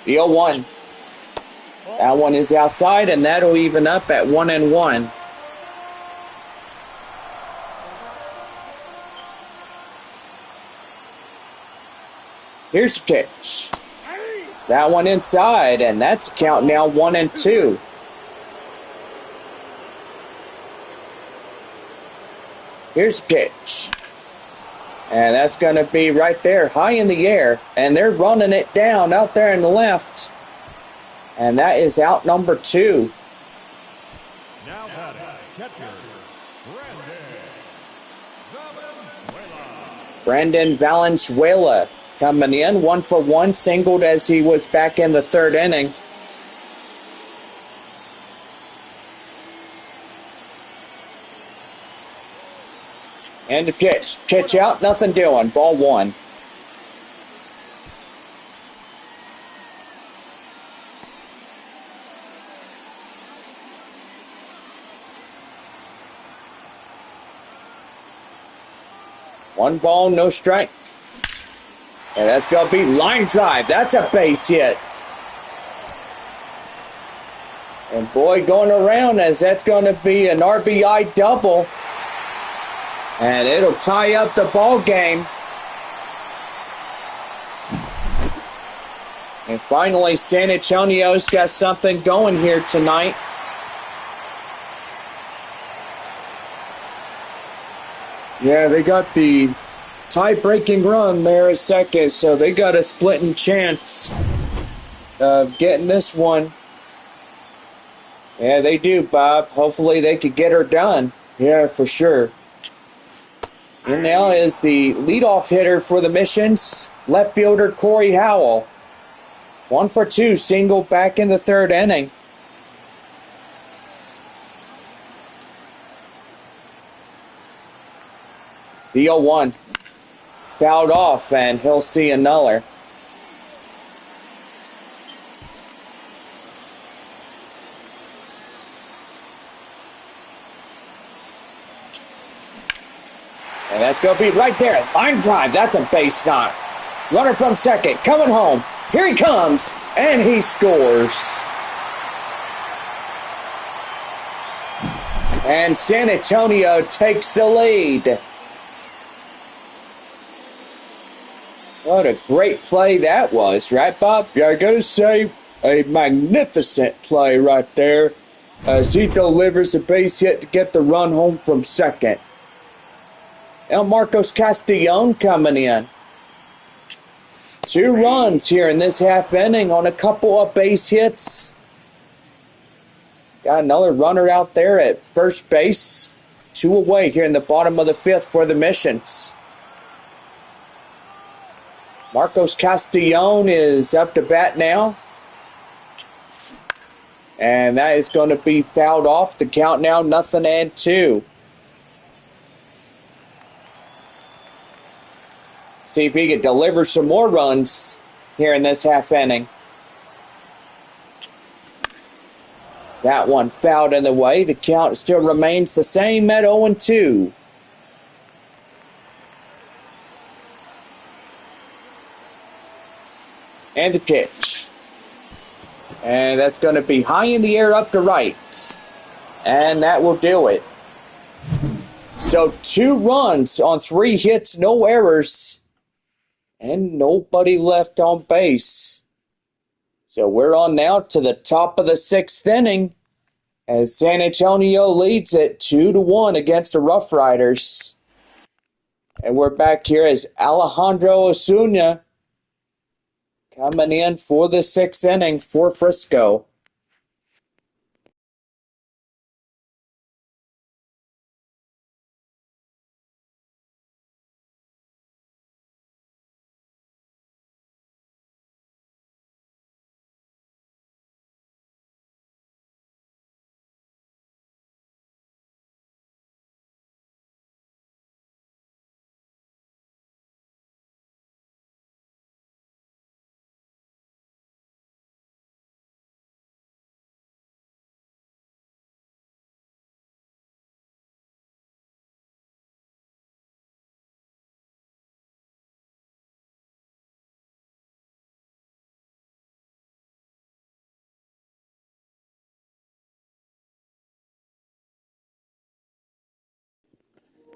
The 0-1. That one is outside, and that'll even up at 1-1. Here's the pitch. That one inside, and that's count now 1-2. Here's the pitch. And that's going to be right there, high in the air. And they're running it down out there in the left. And that is out number 2. Now batting, catcher, Brandon Valenzuela coming in, 1 for 1, singled as he was back in the third inning. And the pitch. Pitch out, nothing doing. Ball 1. One ball, no strike. And that's going to be line drive. That's a base hit. And boy, going around as that's going to be an RBI double. And it'll tie up the ball game. And finally, San Antonio's got something going here tonight. Yeah, they got the tie-breaking run there at second, so they got a splitting chance of getting this one. Yeah, they do, Bob. Hopefully they could get her done. Yeah, for sure. And now is the leadoff hitter for the Missions, left fielder Corey Howell. 1 for 2, single back in the third inning. The 0-1 fouled off, and he'll see another. And that's going to be right there. Line drive. That's a base knock. Runner from second. Coming home. Here he comes. And he scores. And San Antonio takes the lead. What a great play that was, right, Bob? Yeah, I got to say, a magnificent play right there as he delivers a base hit to get the run home from second. Now Marcos Castellon coming in. 2 runs here in this half inning on a couple of base hits. Got another runner out there at first base. 2 away here in the bottom of the 5th for the Missions. Marcos Castellon is up to bat now. And that is going to be fouled off. The count now 0-2. See if he can deliver some more runs here in this half inning. That one fouled in the way. The count still remains the same at 0-2. And the pitch. And that's going to be high in the air up to right. And that will do it. So 2 runs on 3 hits, no errors. And nobody left on base. So we're on now to the top of the 6th inning as San Antonio leads it 2-1 against the RoughRiders. And we're back here as Alejandro Osuna coming in for the 6th inning for Frisco.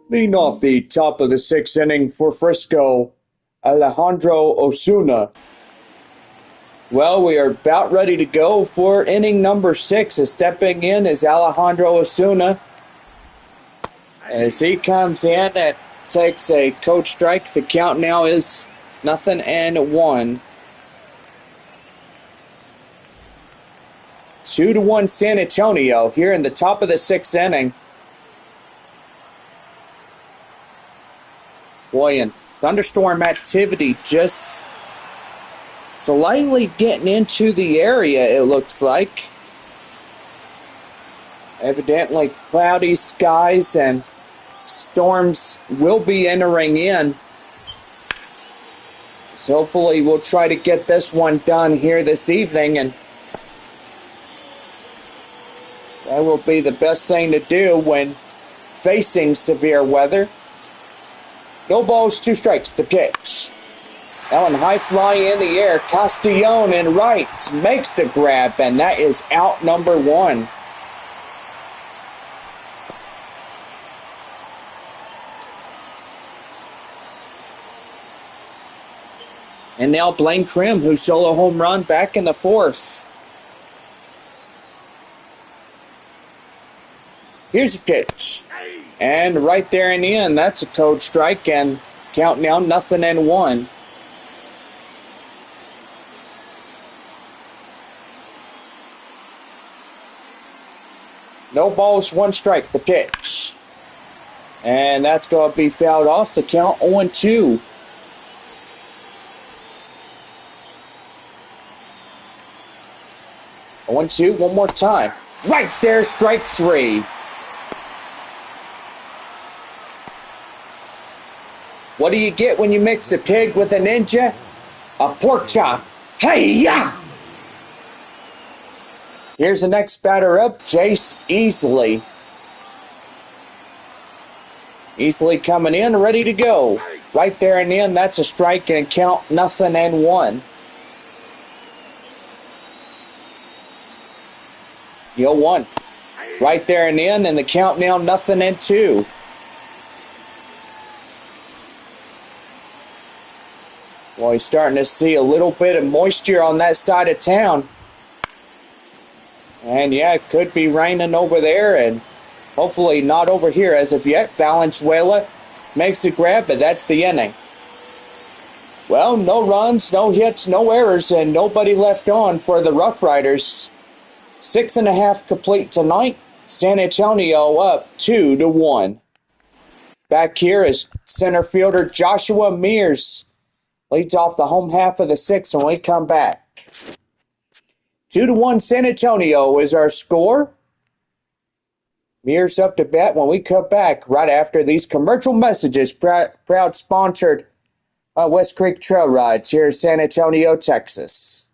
Leading off the top of the 6th inning for Frisco, Alejandro Osuna. Well, we are about ready to go for inning number 6. As stepping in is Alejandro Osuna. As he comes in and takes a coach strike, the count now is 0-1. 2-1 San Antonio here in the top of the 6th inning. Boy, and thunderstorm activity just slightly getting into the area, it looks like. Evidently cloudy skies and storms will be entering in. So hopefully we'll try to get this one done here this evening, and that will be the best thing to do when facing severe weather. No balls, 2 strikes to pitch. That one high fly in the air. Castellon in right makes the grab, and that is out number 1. And now Blaine Krim, who solo home run back in the 4th. Here's a pitch. And right there in the end, that's a code strike, and count now 0-1. No balls, 1 strike, the pitch. And that's going to be fouled off. The count 0-2. 0-2, one more time. Right there, strike 3. What do you get when you mix a pig with a ninja? A pork chop. Hey-ya! Here's the next batter up, Jace Easley. Easley coming in, ready to go. Right there and in, that's a strike, and count 0-1. 0-1. Right there and in, and the count now 0-2. Well, he's starting to see a little bit of moisture on that side of town. And yeah, it could be raining over there, and hopefully not over here as of yet. Valenzuela makes the grab, but that's the inning. Well, no runs, no hits, no errors, and nobody left on for the RoughRiders. 6.5 complete tonight. San Antonio up 2-1. Back here is center fielder Joshua Mears. Leads off the home half of the 6th when we come back. 2-1 San Antonio is our score. Mirrors up to bat when we come back right after these commercial messages. Proud sponsored by West Creek Trail Rides here in San Antonio, Texas.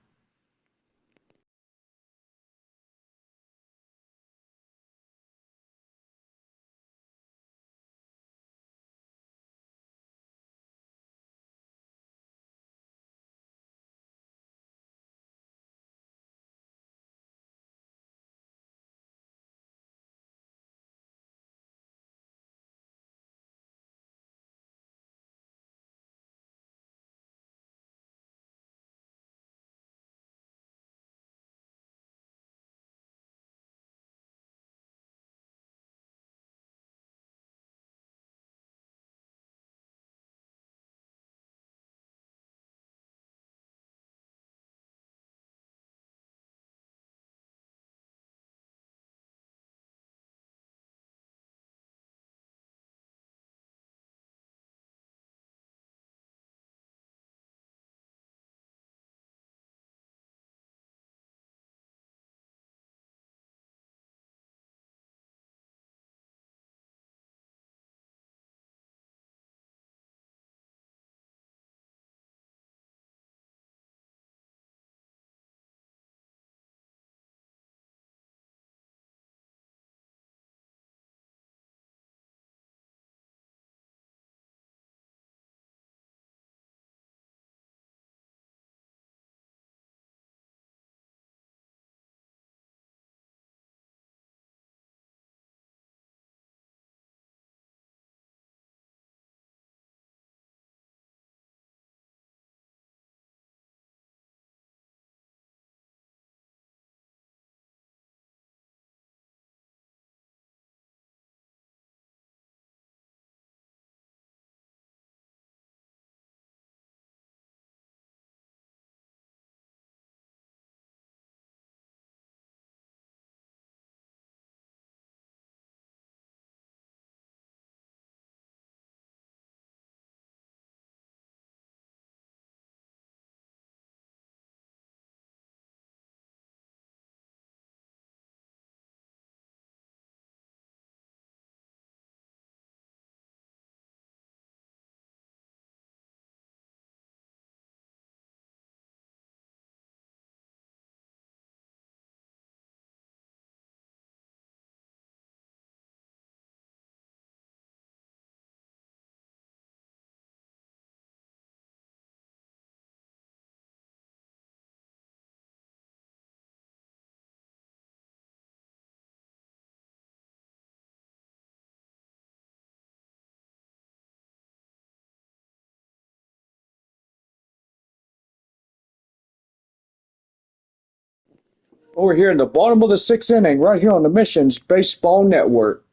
Over here in the bottom of the 6th inning, right here on the Missions Baseball Network.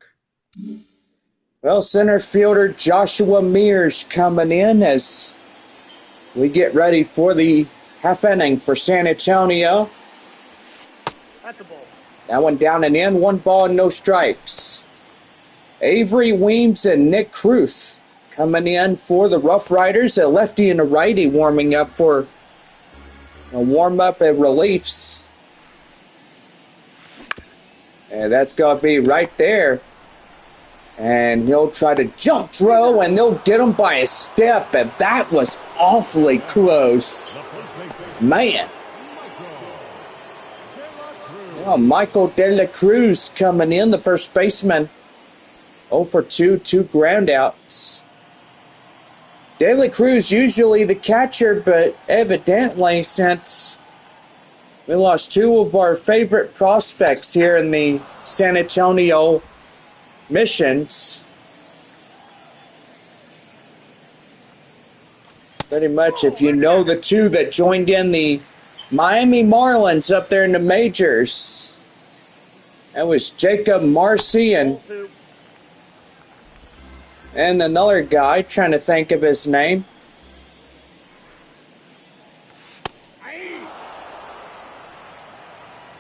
Well, center fielder Joshua Mears coming in as we get ready for the half inning for San Antonio. That's a ball. That one down and in, 1 ball and no strikes. Avery Weems and Nick Kruth coming in for the RoughRiders, a lefty and a righty warming up for a warm-up at reliefs. And that's going to be right there. And he'll try to jump throw, and they'll get him by a step, and that was awfully close. Man. Well, Michael De La Cruz coming in, the first baseman. 0 for 2, 2 groundouts. De La Cruz usually the catcher, but evidently since we lost 2 of our favorite prospects here in the San Antonio Missions, pretty much if you know the 2 that joined in the Miami Marlins up there in the majors, that was Jacob Marcy and another guy, trying to think of his name.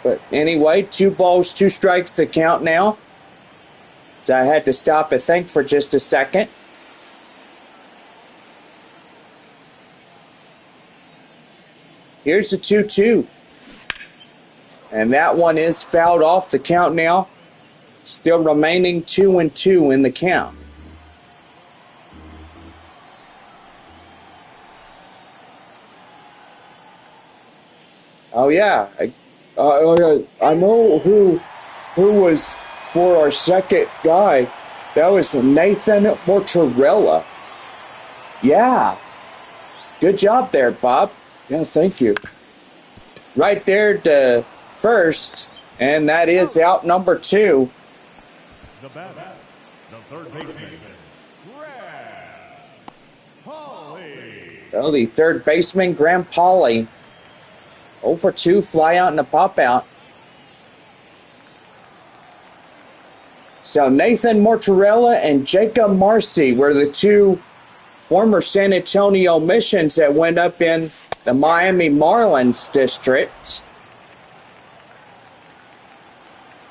But anyway, 2 balls, 2 strikes to count now. So I had to stop and think for just a second. Here's the 2-2. And that one is fouled off the count now. Still remaining 2-2 in the count. Oh yeah, I know who was for our second guy. That was Nathan Mortarella. Yeah, good job there, Bob. Yeah, thank you. Right there to first, and that is out number 2. The batter, the third baseman, Graham Polly. Oh, the third baseman, Graham Polly. 0 for 2, fly out and a pop out. So Nathan Mortarella and Jacob Marcy were the 2 former San Antonio Missions that went up in the Miami Marlins district.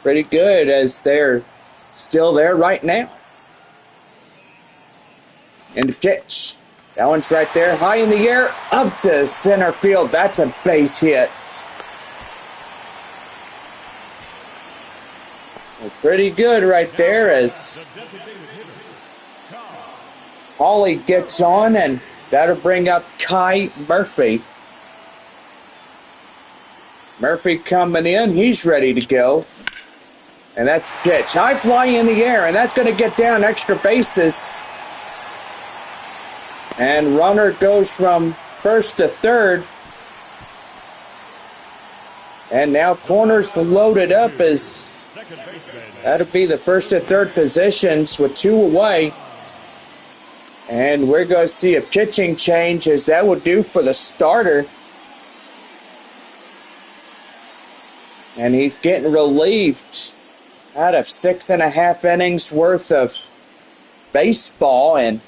Pretty good, as they're still there right now. And the pitch. That one's right there, high in the air, up to center field. That's a base hit. Well, pretty good right there, as Holly gets on, and that'll bring up Kai Murphy. Murphy coming in, he's ready to go. And that's pitch. High fly in the air, and that's going to get down extra bases. And runner goes from first to third. And now corners loaded up, as that'll be the first to third positions with 2 away. And we're going to see a pitching change, as that will do for the starter. And he's getting relieved out of 6.5 innings worth of baseball. And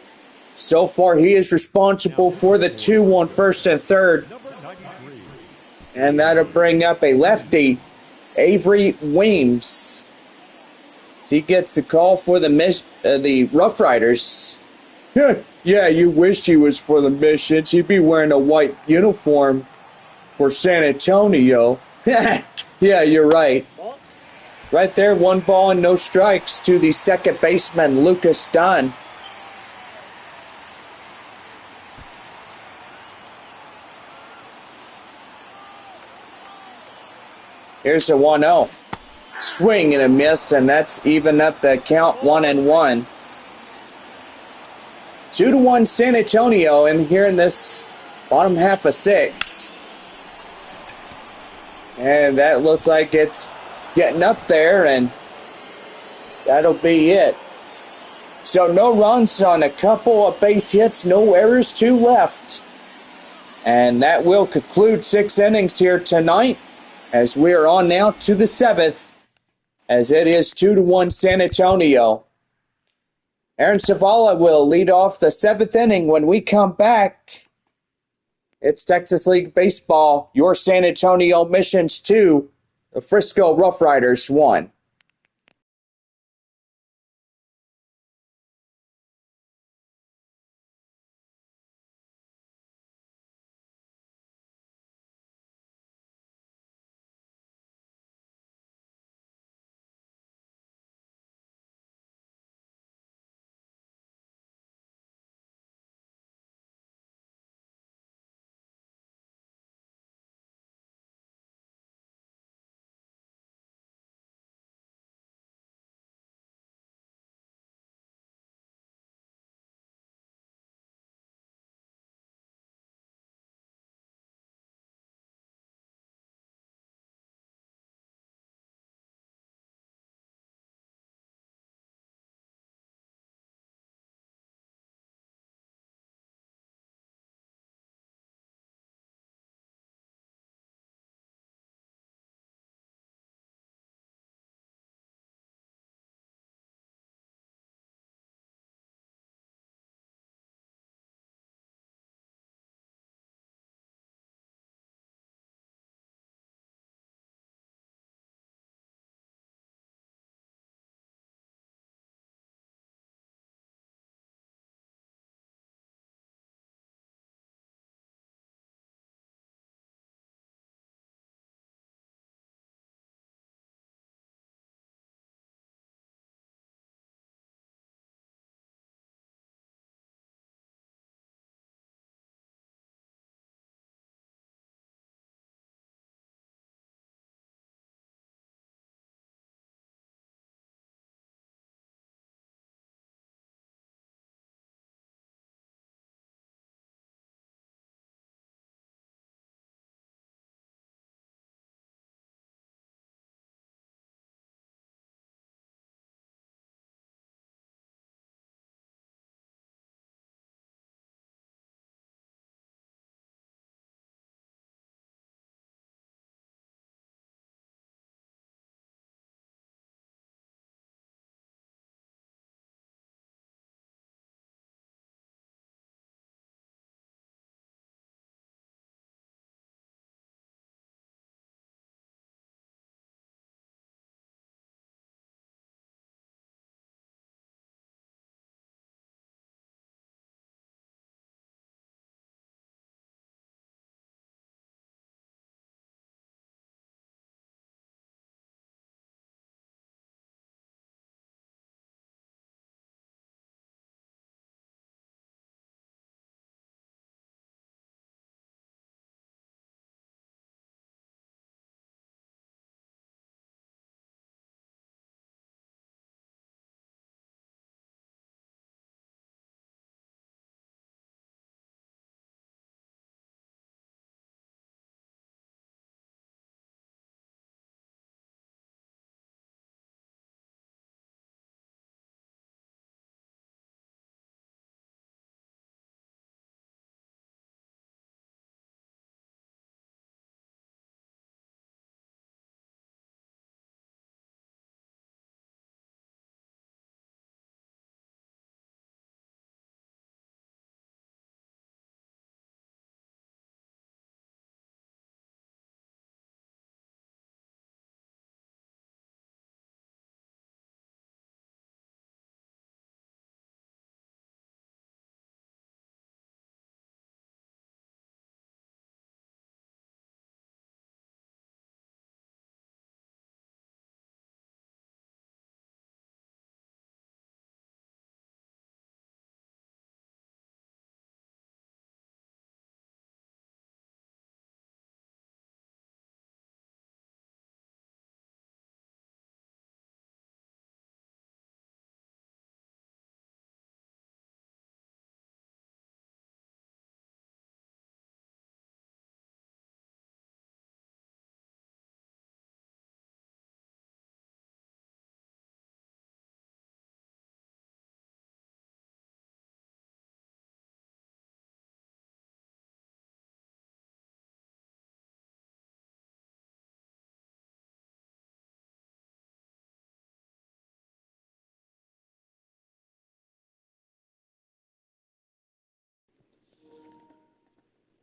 so far, he is responsible for the 2 on first and third. And that'll bring up a lefty, Avery Weems. So he gets the call for the RoughRiders. Yeah, you wished he was for the Missions. He'd be wearing a white uniform for San Antonio. Yeah, you're right. Right there, 1 ball and no strikes to the second baseman, Lucas Dunn. Here's a 1-0. Swing and a miss, and that's even up the count, 1-1. 2-1 San Antonio in here in this bottom half of 6. And that looks like it's getting up there, and that'll be it. So no runs on a couple of base hits, no errors, 2 left. And that will conclude 6 innings here tonight, as we are on now to the 7th, as it is 2-1 San Antonio. Aaron Savala will lead off the 7th inning. When we come back, it's Texas League Baseball, your San Antonio Missions 2, the Frisco RoughRiders 1.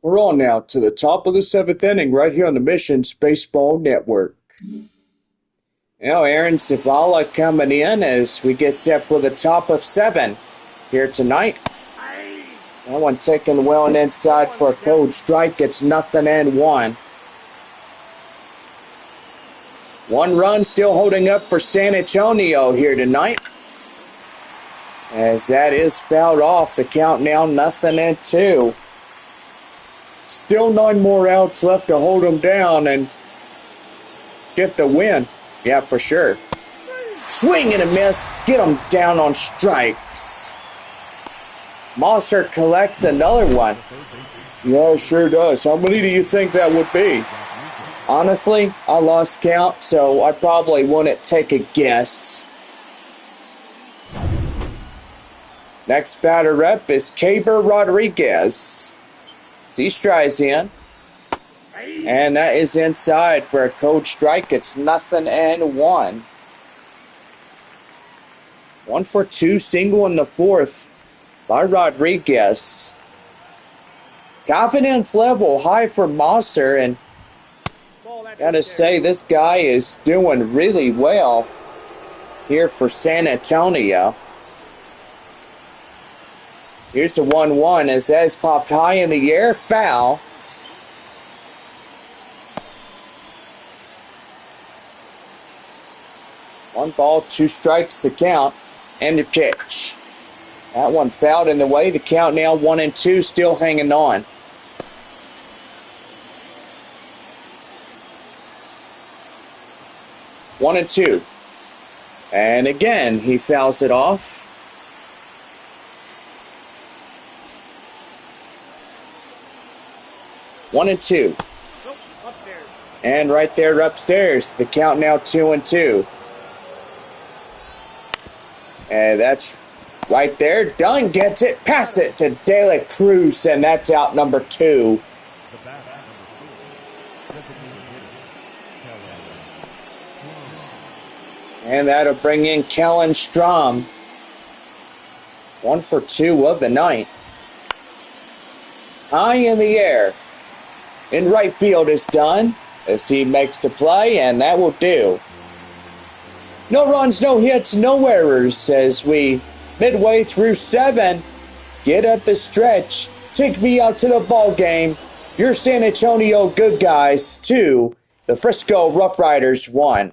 We're on now to the top of the seventh inning right here on the Missions Baseball Network. Now Aaron Zavala coming in as we get set for the top of 7 here tonight. That one taken well and inside for a cold strike. It's 0-1. 1 run still holding up for San Antonio here tonight. As that is fouled off, the count now 0-2. Still 9 more outs left to hold them down and get the win. Yeah, for sure. Swing and a miss. Get them down on strikes. Mosser collects another one. Yeah, it sure does. How many do you think that would be? Honestly, I lost count, so I probably wouldn't take a guess. Next batter up is Caber Rodriguez. He strides in. And that is inside for a cold strike. It's 0-1. 1 for 2, single in the 4th by Rodriguez. Confidence level high for Mosser, and gotta say this guy is doing really well here for San Antonio. Here's the 1-1 as that is popped high in the air, foul. One ball, 2 strikes to count, and the pitch. That one fouled in the way. The count now 1-2, still hanging on. One and two. And again, he fouls it off. One and two. And right there upstairs, the count now 2-2. And that's right there. Dunn gets it, pass it to De La Cruz, and that's out number 2. And that'll bring in Kellen Strom. 1 for 2 of the night. High in the air. In right field is Dunn as he makes the play, and that will do. No runs, no hits, no errors as we, midway through 7, get up the stretch. Take me out to the ball game. Your San Antonio Good Guys 2, the Frisco RoughRiders 1.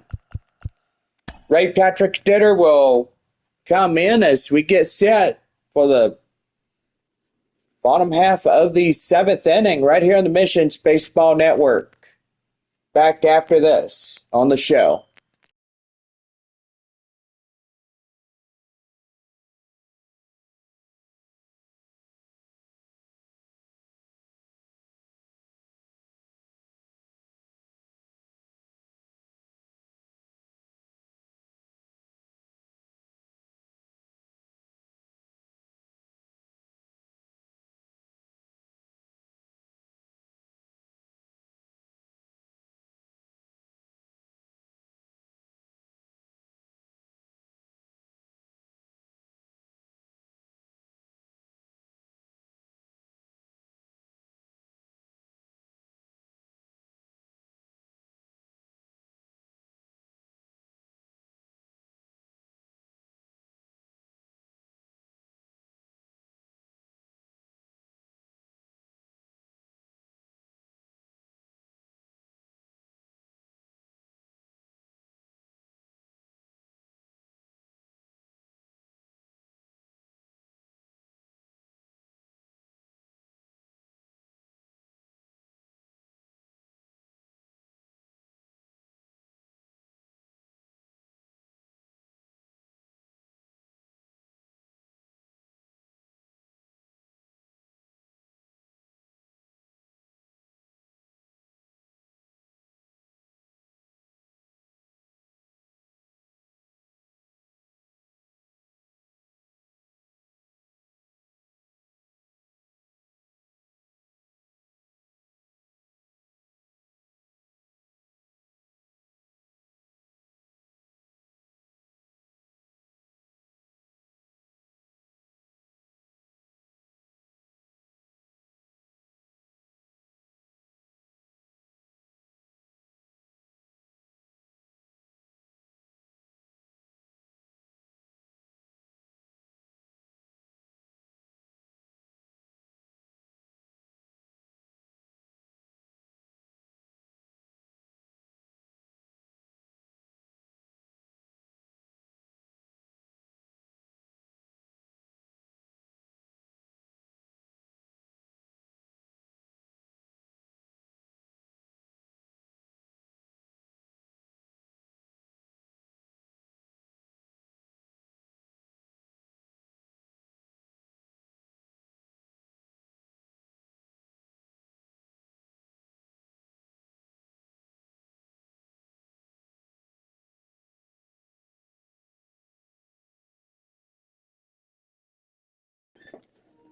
Ray Patrick Ditter will come in as we get set for the bottom half of the 7th inning right here on the Missions Baseball Network. Back after this on the show.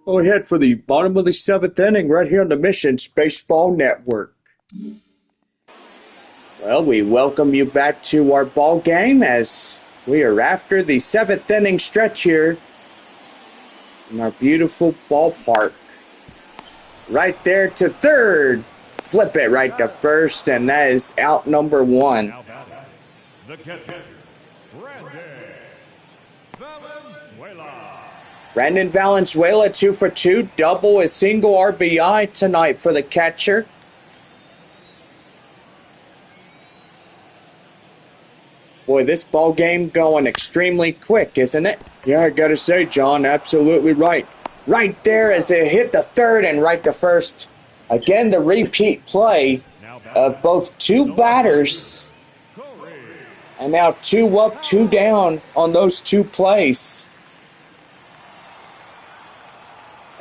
Go ahead for the bottom of the seventh inning right here on the Missions Baseball Network. Well, we welcome you back to our ball game as we are after the seventh inning stretch here in our beautiful ballpark. Right there to third. Flip it right to first, and that is out number one. Now batting, the catcher, Valenzuela. Brandon Valenzuela, 2 for 2, double, a single RBI tonight for the catcher. Boy, this ball game going extremely quick, isn't it? Yeah, I gotta say, John, absolutely right. Right there as it hit the third and right to first. Again, the repeat play of both two batters. And now 2 up, 2 down on those 2 plays.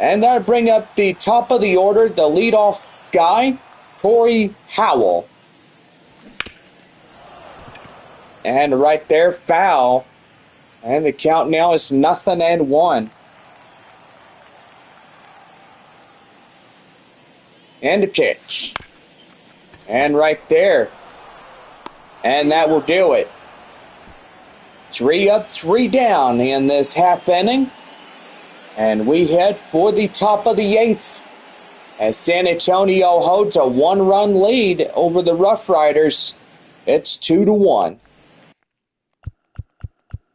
And that'll bring up the top of the order, the leadoff guy, Corey Howell. And right there, foul. And the count now is 0-1. And a pitch. And right there. And that will do it. 3 up, 3 down in this half inning. And we head for the top of the 8th as San Antonio holds a 1-run lead over the RoughRiders. It's 2-1.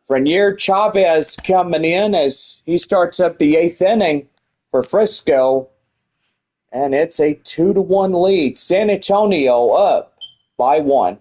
Frenier Chavez coming in as he starts up the 8th inning for Frisco. And it's a 2-1 lead. San Antonio up by 1.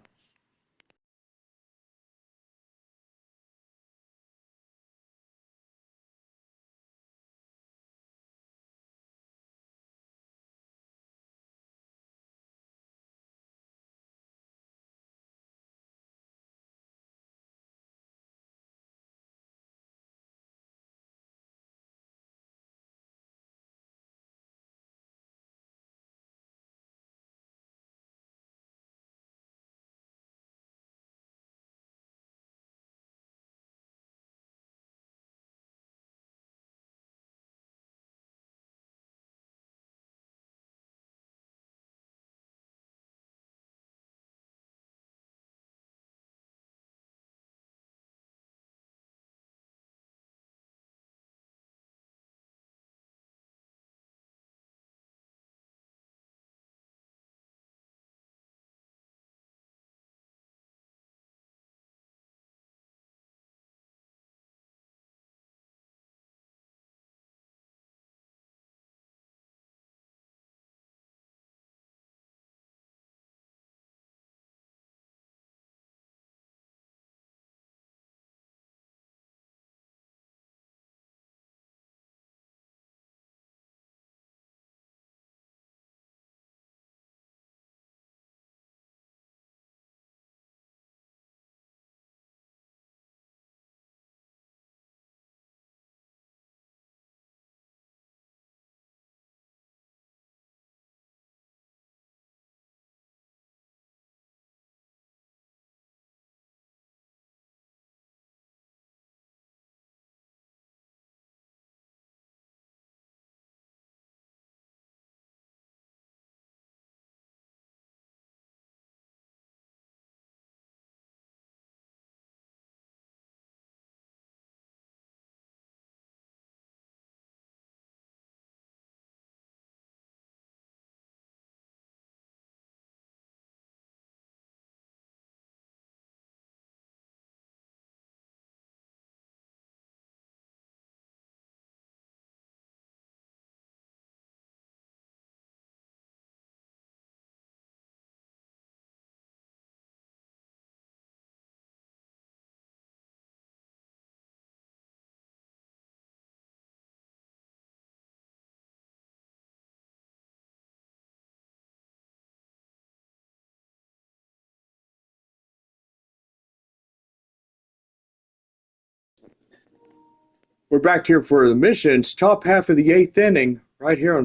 We're back here for the Missions, top half of the 8th inning, right here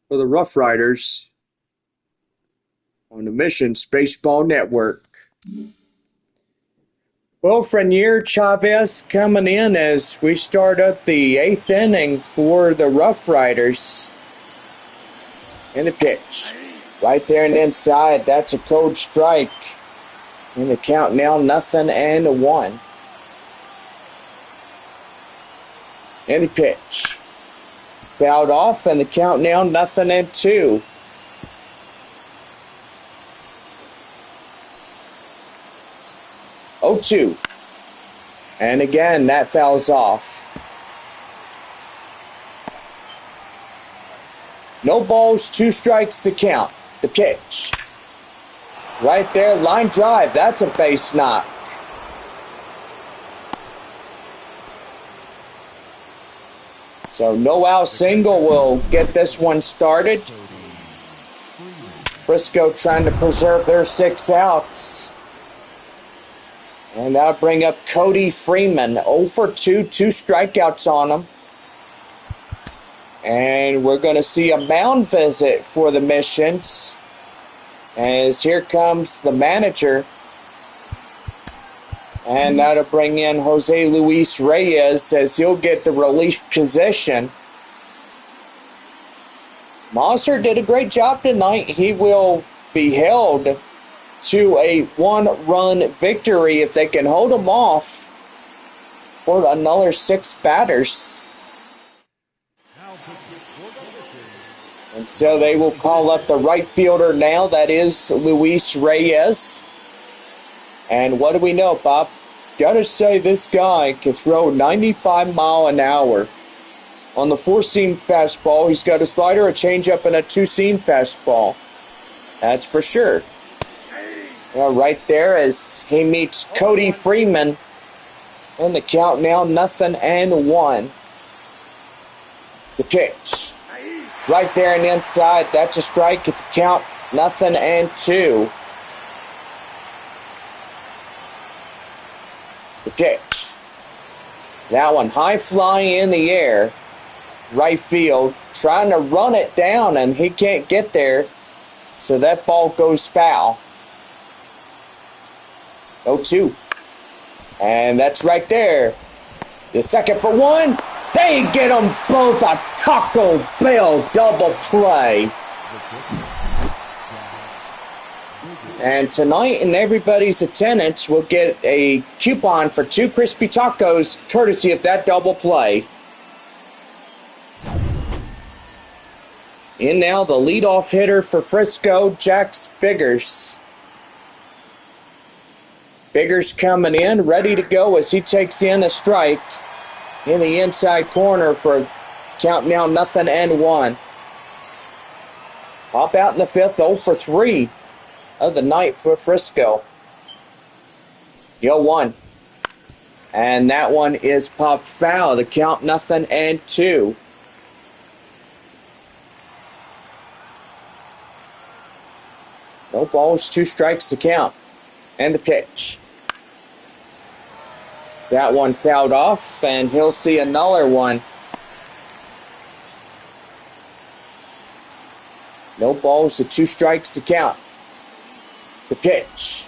for the RoughRiders on the Missions Baseball Network. Well, Frenier Chavez coming in as we start up the 8th inning for the RoughRiders. In the pitch. Right there and inside. That's a cold strike. In the count now, 0-1. In the pitch. Fouled off, and the count now 0-2. Oh, 2. And again, that fouls off. No balls, 2 strikes to count. The pitch. Right there, line drive. That's a base knock. So no out single will get this one started. Frisco trying to preserve their 6 outs. And that'll bring up Cody Freeman. 0 for 2, 2 strikeouts on him. And we're going to see a mound visit for the Missions. As here comes the manager. And that'll bring in Jose Luis Reyes as he'll get the relief position. Monster did a great job tonight. He will be held to a 1-run victory if they can hold him off for another 6 batters. And so they will call up the right fielder now. That is Luis Reyes. And what do we know, Bob? Gotta say this guy can throw 95 mile an hour. On the 4-seam fastball, he's got a slider, a changeup, and a 2-seam fastball. That's for sure. Well, right there as he meets Cody Freeman. And the count now 0-1. The pitch. Right there and inside. That's a strike at the count 0-2. The pitch. That one high flying in the air. Right field. Trying to run it down and he can't get there. So that ball goes foul. 0-2. And that's right there. The second for 1. They get them both a Taco Bell double play. And tonight in everybody's attendance will get a coupon for 2 crispy tacos courtesy of that double play. In now the leadoff hitter for Frisco, Jax Biggers. Biggers coming in, ready to go as he takes in a strike in the inside corner for count now 0-1. Hop out in the 5th, 0 for 3 of the night for Frisco. 0-1. And that one is popped foul. The count 0-2. No balls, 2 strikes to count. And the pitch. That one fouled off, and he'll see another one. No balls, 2 strikes to count. The pitch.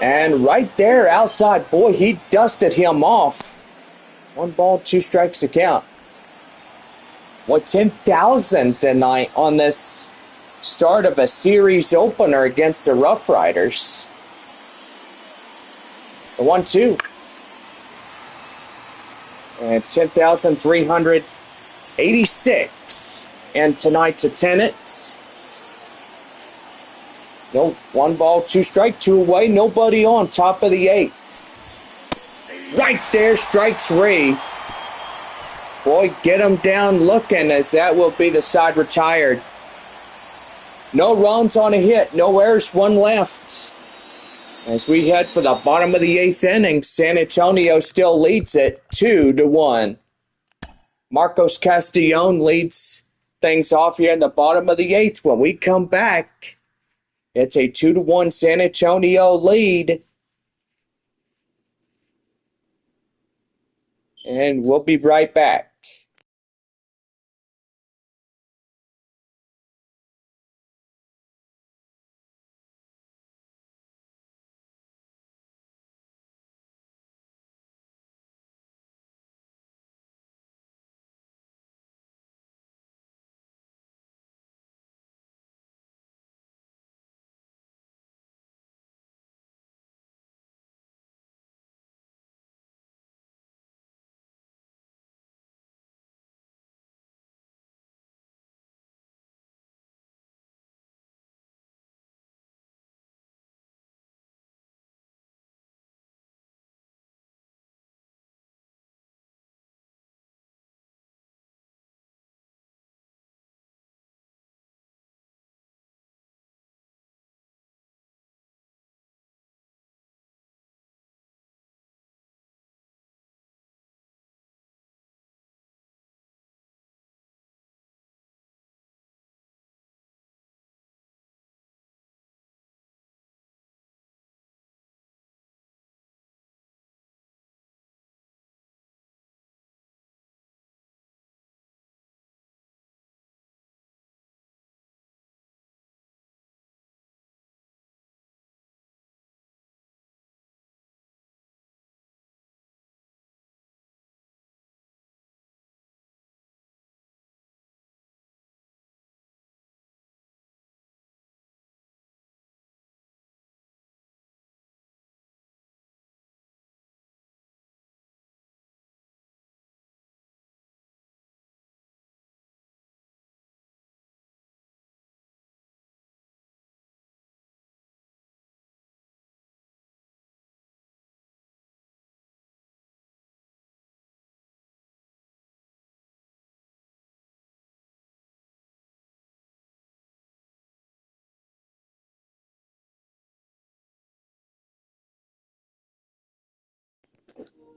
And right there outside, boy, he dusted him off. 1 ball, 2 strikes to count. What, 10,000 tonight on this start of a series opener against the RoughRiders. The 1-2. And 10,386 in tonight's attendance. No, 1 ball, 2 strike, 2 away, nobody on, top of the 8th. Right there, strike 3. Boy, get him down looking as that will be the side retired. No runs on a hit, no errors, 1 left. As we head for the bottom of the 8th inning, San Antonio still leads it 2-1. Marcos Castillon leads things off here in the bottom of the 8th. When we come back, it's a 2-1 San Antonio lead. And we'll be right back.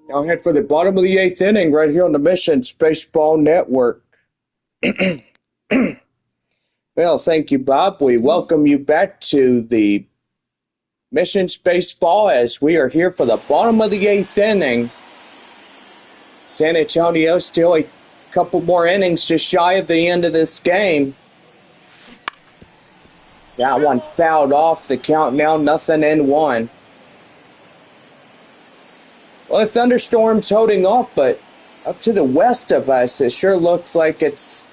Now head for the bottom of the eighth inning right here on the Missions Baseball Network. Well, thank you, Bob. We welcome you back to the Missions Baseball as we are here for the bottom of the eighth inning. San Antonio still a couple more innings just shy of the end of this game. That one fouled off. The count now 0-1. Well, the thunderstorm's holding off, but up to the west of us, it sure looks like it's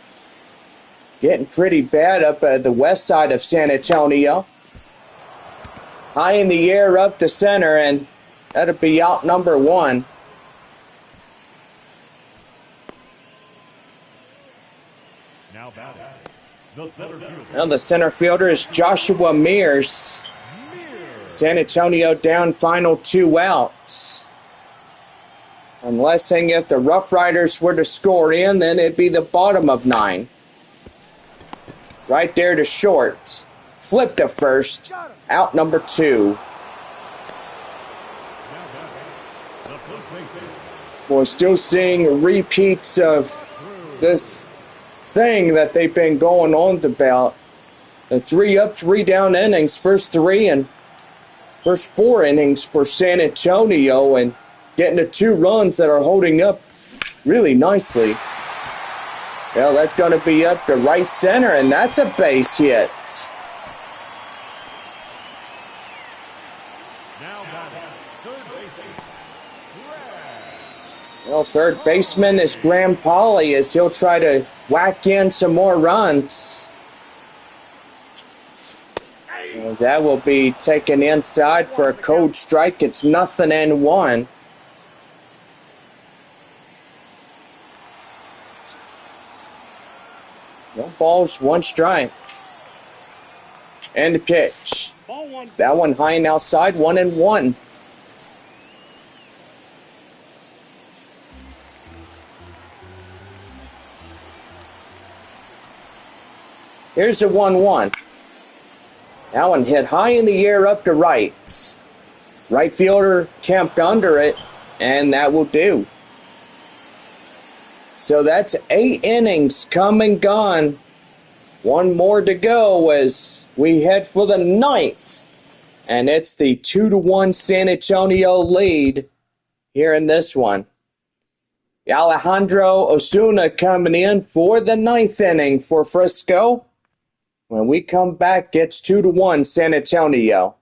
getting pretty bad up at the west side of San Antonio. High in the air up the center, and that'll be out number one. Now batting, the center fielder. Well, the center fielder is Joshua Mears. San Antonio down final 2 outs. Unless if the RoughRiders were to score in, then it'd be the bottom of 9. Right there to short. Flip to first. Out number 2. We're still seeing repeats of this thing that they've been going on about. The 3 up, 3 down innings. First 3 and first 4 innings for San Antonio, and getting the 2 runs that are holding up really nicely. Well, that's going to be up to right center, and that's a base hit. Now batting, third baseman. Well, third baseman is Graham Polly as he'll try to whack in some more runs. And that will be taken inside for a cold strike. It's 0-1. No balls, 1 strike. And the pitch. Ball 1. That one high and outside, 1-1. Here's a 1-1. That one hit high in the air up to right. Right fielder camped under it, and that will do. So that's 8 innings come and gone. 1 more to go as we head for the 9th. And it's the 2-1 San Antonio lead here in this one. Alejandro Osuna coming in for the 9th inning for Frisco. When we come back, it's 2-1 San Antonio.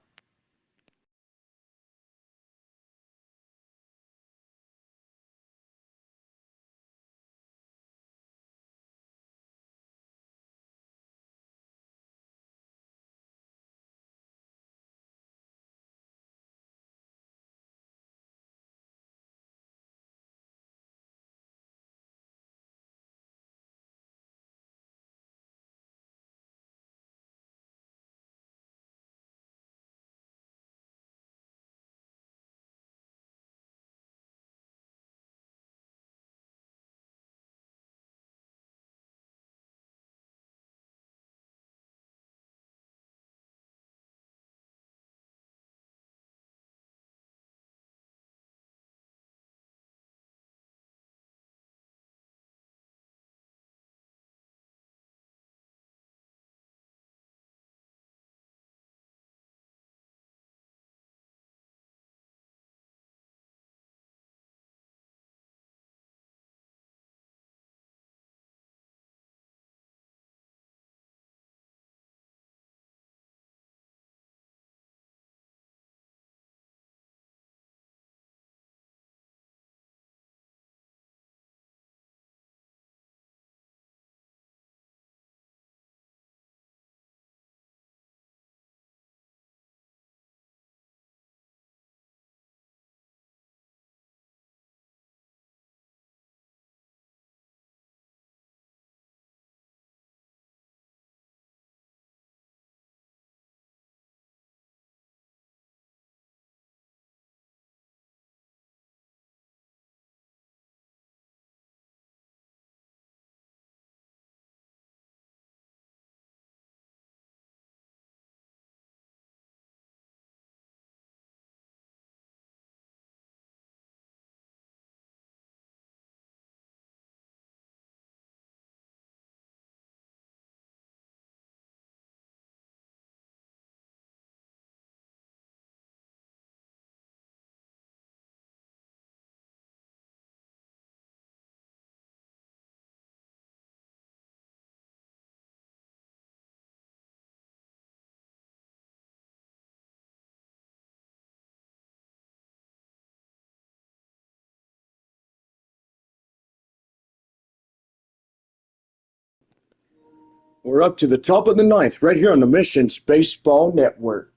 We're up to the top of the ninth, right here on the Missions Baseball Network.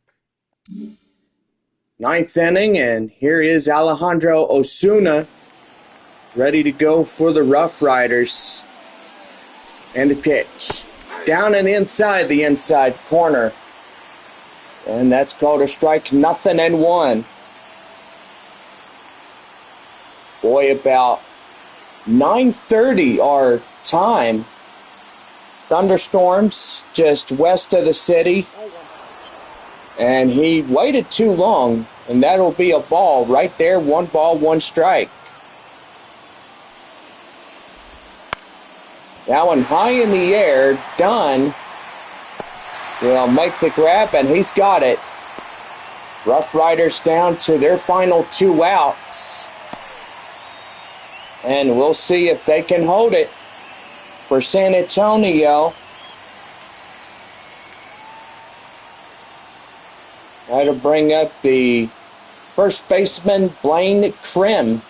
Ninth inning, and here is Alejandro Osuna, ready to go for the RoughRiders. And the pitch. Down and inside the inside corner. And that's called a strike, 0-1. Boy, about 9:30 our time. Thunderstorms just west of the city. And he waited too long, and that'll be a ball right there. 1 ball, 1 strike. That one high in the air, done. They'll make the grab, and he's got it. RoughRiders down to their final 2 outs. And we'll see if they can hold it for San Antonio. That'll bring up the first baseman, Blaine Krim.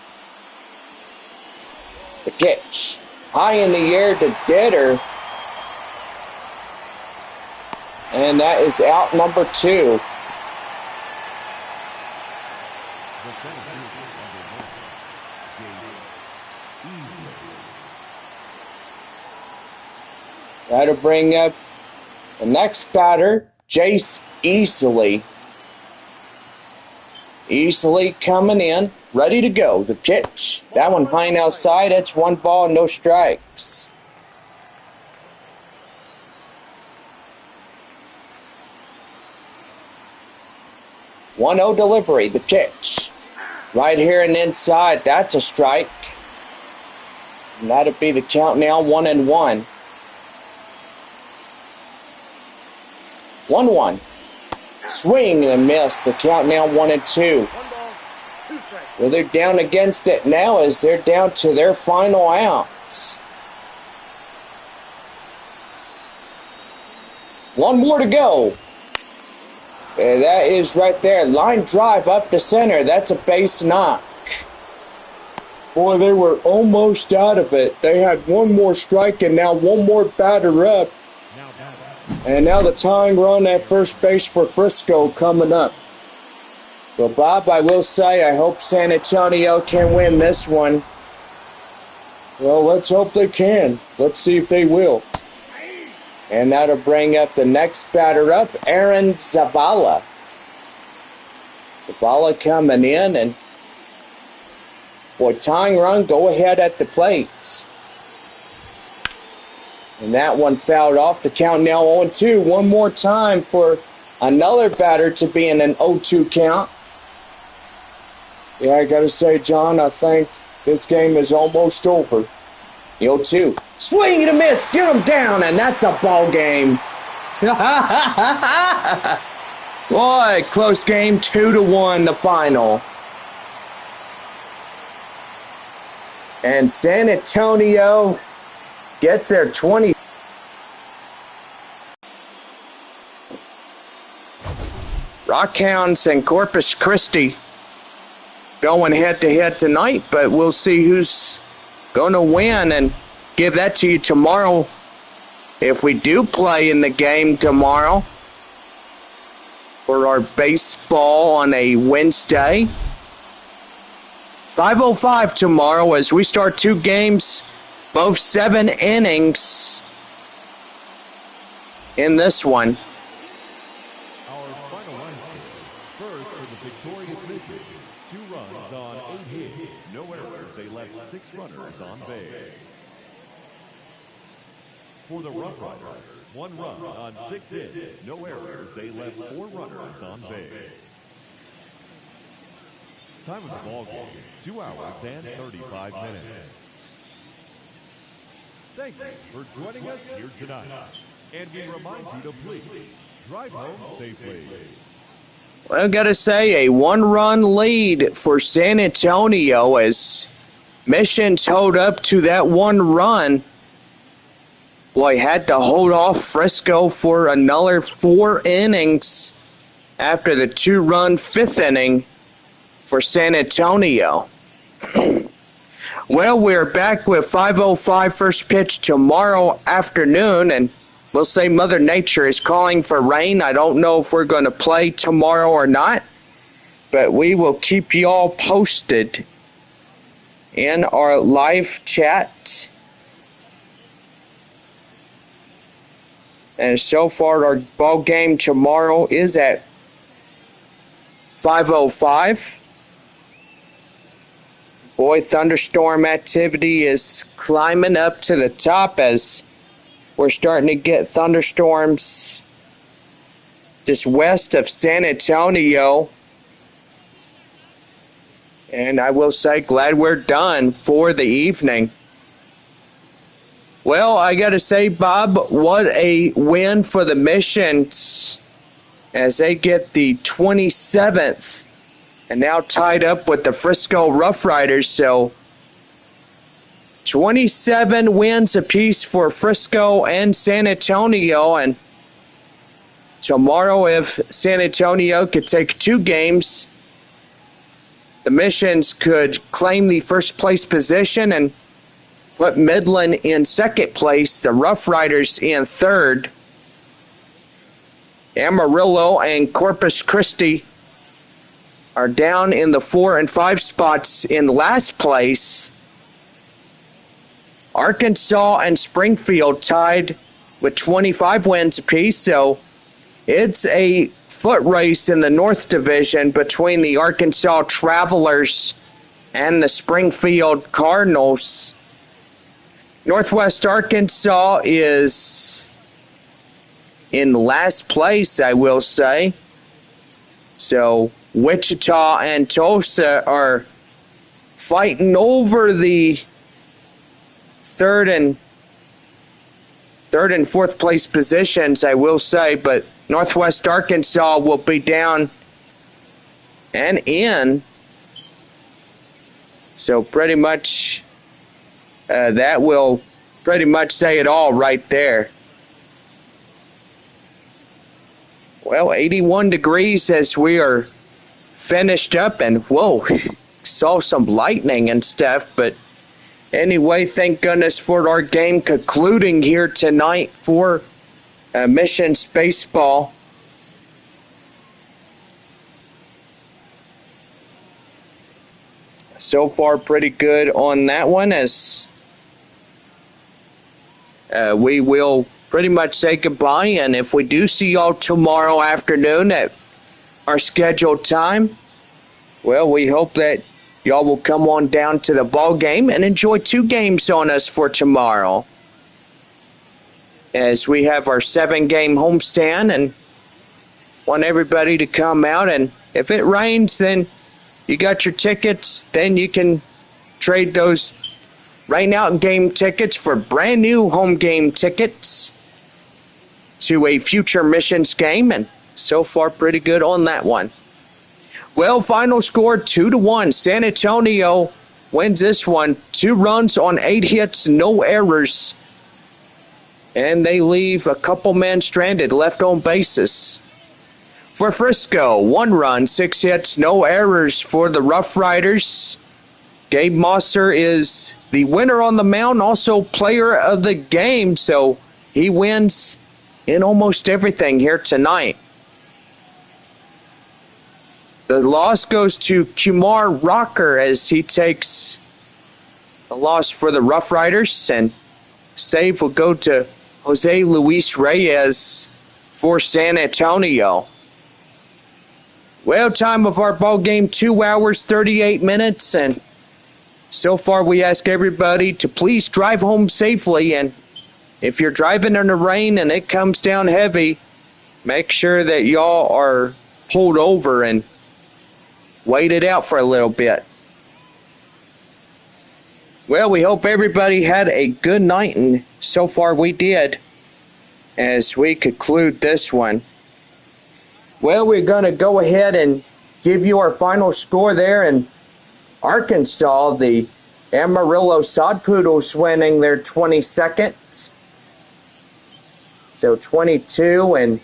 The pitch. High in the air to Deader. And that is out number 2. That'll bring up the next batter, Jace Easley. Easley coming in, ready to go. The pitch. That one high and outside. It's 1 ball, no strikes. 1-0 delivery. The pitch. Right here and inside. That's a strike. And that'll be the count now, 1-1. 1-1. Swing and miss. The count now 1-2. Well, they're down against it now as they're down to their final outs. 1 more to go. And that is right there. Line drive up the center. That's a base knock. Boy, they were almost out of it. They had 1 more strike and now 1 more batter up. And now the tying run at first base for Frisco coming up. Well, Bob, I will say I hope San Antonio can win this one. Well, let's hope they can. Let's see if they will. And that'll bring up the next batter up, Aaron Zavala. Zavala coming in, and boy, tying run, go ahead at the plate. And that one fouled off. The count now 0-2. 1 more time for another batter to be in an 0-2 count. Yeah, I got to say, John, I think this game is almost over. The 0-2. Swing and a miss. Get him down, and that's a ball game. Boy, close game. 2-1 the final. And San Antonio gets their 20. Rockhounds and Corpus Christi going head-to-head tonight, but we'll see who's going to win and give that to you tomorrow if we do play in the game tomorrow for our baseball on a Wednesday. 5:05 tomorrow as we start 2 games, both 7 innings in this one. Our final lineup. First for the victorious Missions. 2 runs on 8 hits. No errors. They left 6 runners on base. For the RoughRiders, 1 run on 6 hits. No errors. They left 4 runners on base. Time of the ball game, 2 hours and 35 minutes. Thank you for joining us here tonight. And we remind you to please drive home safely. Well, I've got to say, a 1-run lead for San Antonio as Missions hold up to that 1 run. Boy, had to hold off Frisco for another 4 innings after the 2-run 5th inning for San Antonio. Well, we're back with 5:05 first pitch tomorrow afternoon, and we'll say Mother Nature is calling for rain. I don't know if we're going to play tomorrow or not, but we will keep you all posted in our live chat. And so far, our ball game tomorrow is at 5:05. Boy, thunderstorm activity is climbing up to the top as we're starting to get thunderstorms just west of San Antonio. And I will say, glad we're done for the evening. Well, I got to say, Bob, what a win for the Missions as they get the 27th and now tied up with the Frisco RoughRiders. So 27 wins apiece for Frisco and San Antonio. And tomorrow, if San Antonio could take 2 games, the Missions could claim the first place position and put Midland in second place, the RoughRiders in third. Amarillo and Corpus Christi are down in the 4 and 5 spots in last place. Arkansas and Springfield tied with 25 wins apiece, so it's a foot race in the North Division between the Arkansas Travelers and the Springfield Cardinals. Northwest Arkansas is in last place, I will say. So Wichita and Tulsa are fighting over the third and fourth place positions, I will say, but Northwest Arkansas will be down and in. So pretty much that will pretty much say it all right there. Well, 81 degrees as we are finished up, and whoa, saw some lightning and stuff, but anyway, thank goodness for our game concluding here tonight for Missions Baseball. So far, pretty good on that one, as we will pretty much say goodbye. And if we do see y'all tomorrow afternoon at our scheduled time, well, we hope that y'all will come on down to the ball game and enjoy 2 games on us for tomorrow, as we have our 7-game homestand and want everybody to come out. And if it rains, then you got your tickets, then you can trade those rain out game tickets for brand new home game tickets to a future Missions game. And so far, pretty good on that one. Well, final score 2-1. San Antonio wins this one. 2 runs on 8 hits, no errors. And they leave a couple men stranded, left on bases. For Frisco, 1 run, 6 hits, no errors for the RoughRiders. Gabe Mosser is the winner on the mound, also player of the game, so he wins in almost everything here tonight. The loss goes to Kumar Rocker as he takes a loss for the RoughRiders, and save will go to Jose Luis Reyes for San Antonio. Well, time of our ball game, 2 hours, 38 minutes, and so far we ask everybody to please drive home safely, and if you're driving in the rain and it comes down heavy, make sure that y'all are pulled over and wait it out for a little bit. Well, we hope everybody had a good night, and so far we did, as we conclude this one. Well, we're going to go ahead and give you our final score there in Arkansas. The Amarillo Sod Poodles winning their 22nd. So 22 and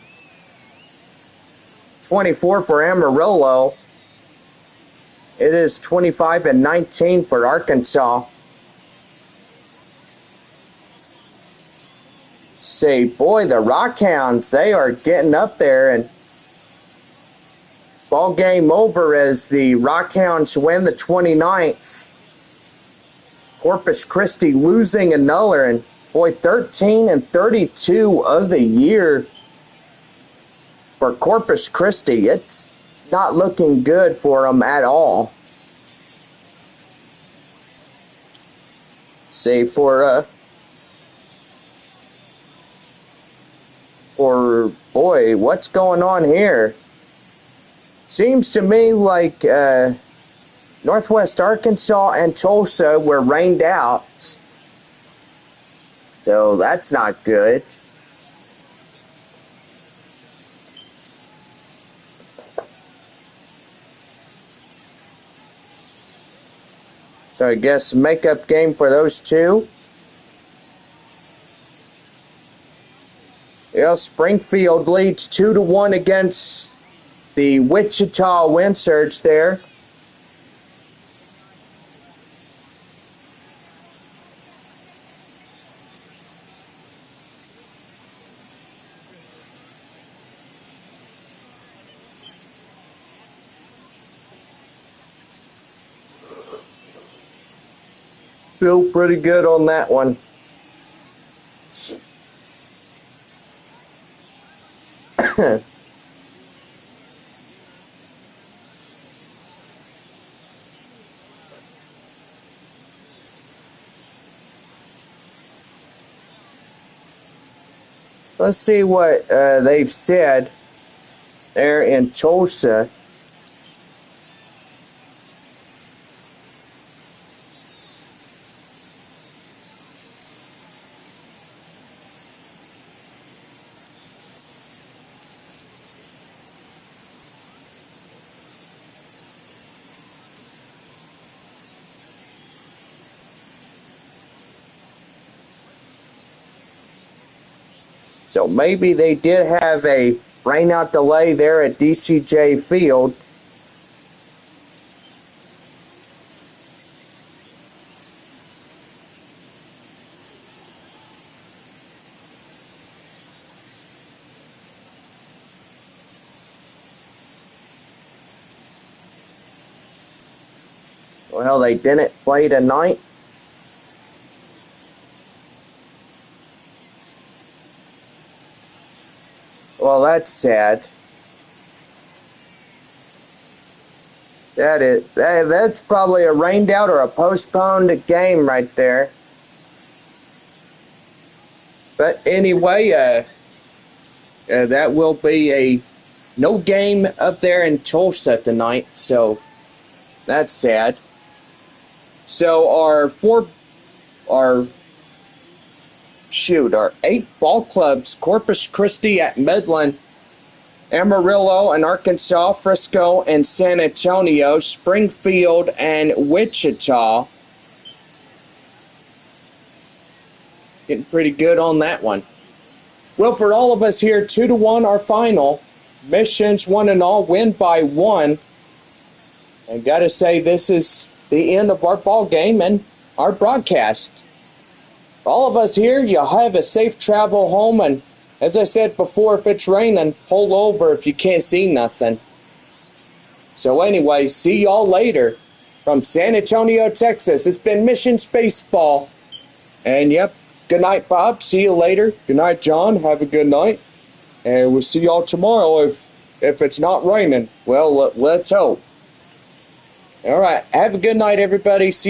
24 for Amarillo. It is 25 and 19 for Arkansas. See, boy, the Rockhounds, they are getting up there, and ball game over as the Rockhounds win the 29th. Corpus Christi losing another, and boy, 13-32 of the year for Corpus Christi. It's not looking good for them at all. See, for boy, what's going on here? Seems to me like Northwest Arkansas and Tulsa were rained out. So that's not good. So I guess makeup game for those two. Yeah, Springfield leads 2-1 against the Wichita Windsurge there. Feel pretty good on that one. Let's see what they've said there in Tulsa. So maybe they did have a rainout delay there at DCJ Field. Well, they didn't play tonight. Well, that's sad. That's probably a rained out or a postponed game right there. But anyway, that will be a no game up there in Tulsa tonight, so that's sad. So our eight ball clubs: Corpus Christi at Midland, Amarillo and Arkansas, Frisco and San Antonio, Springfield and Wichita. Getting pretty good on that one. Well, for all of us here, 2-1 our final. Missions 1-0, win by 1. I gotta say, this is the end of our ball game and our broadcast. All of us here, you have a safe travel home, and as I said before, if it's raining, pull over if you can't see nothing. So anyway, see y'all later from San Antonio, Texas. It's been Missions Baseball. And yep, good night, Bob. See you later. Good night, John. Have a good night. And we'll see y'all tomorrow if it's not raining. Well, let's hope. All right. Have a good night, everybody. See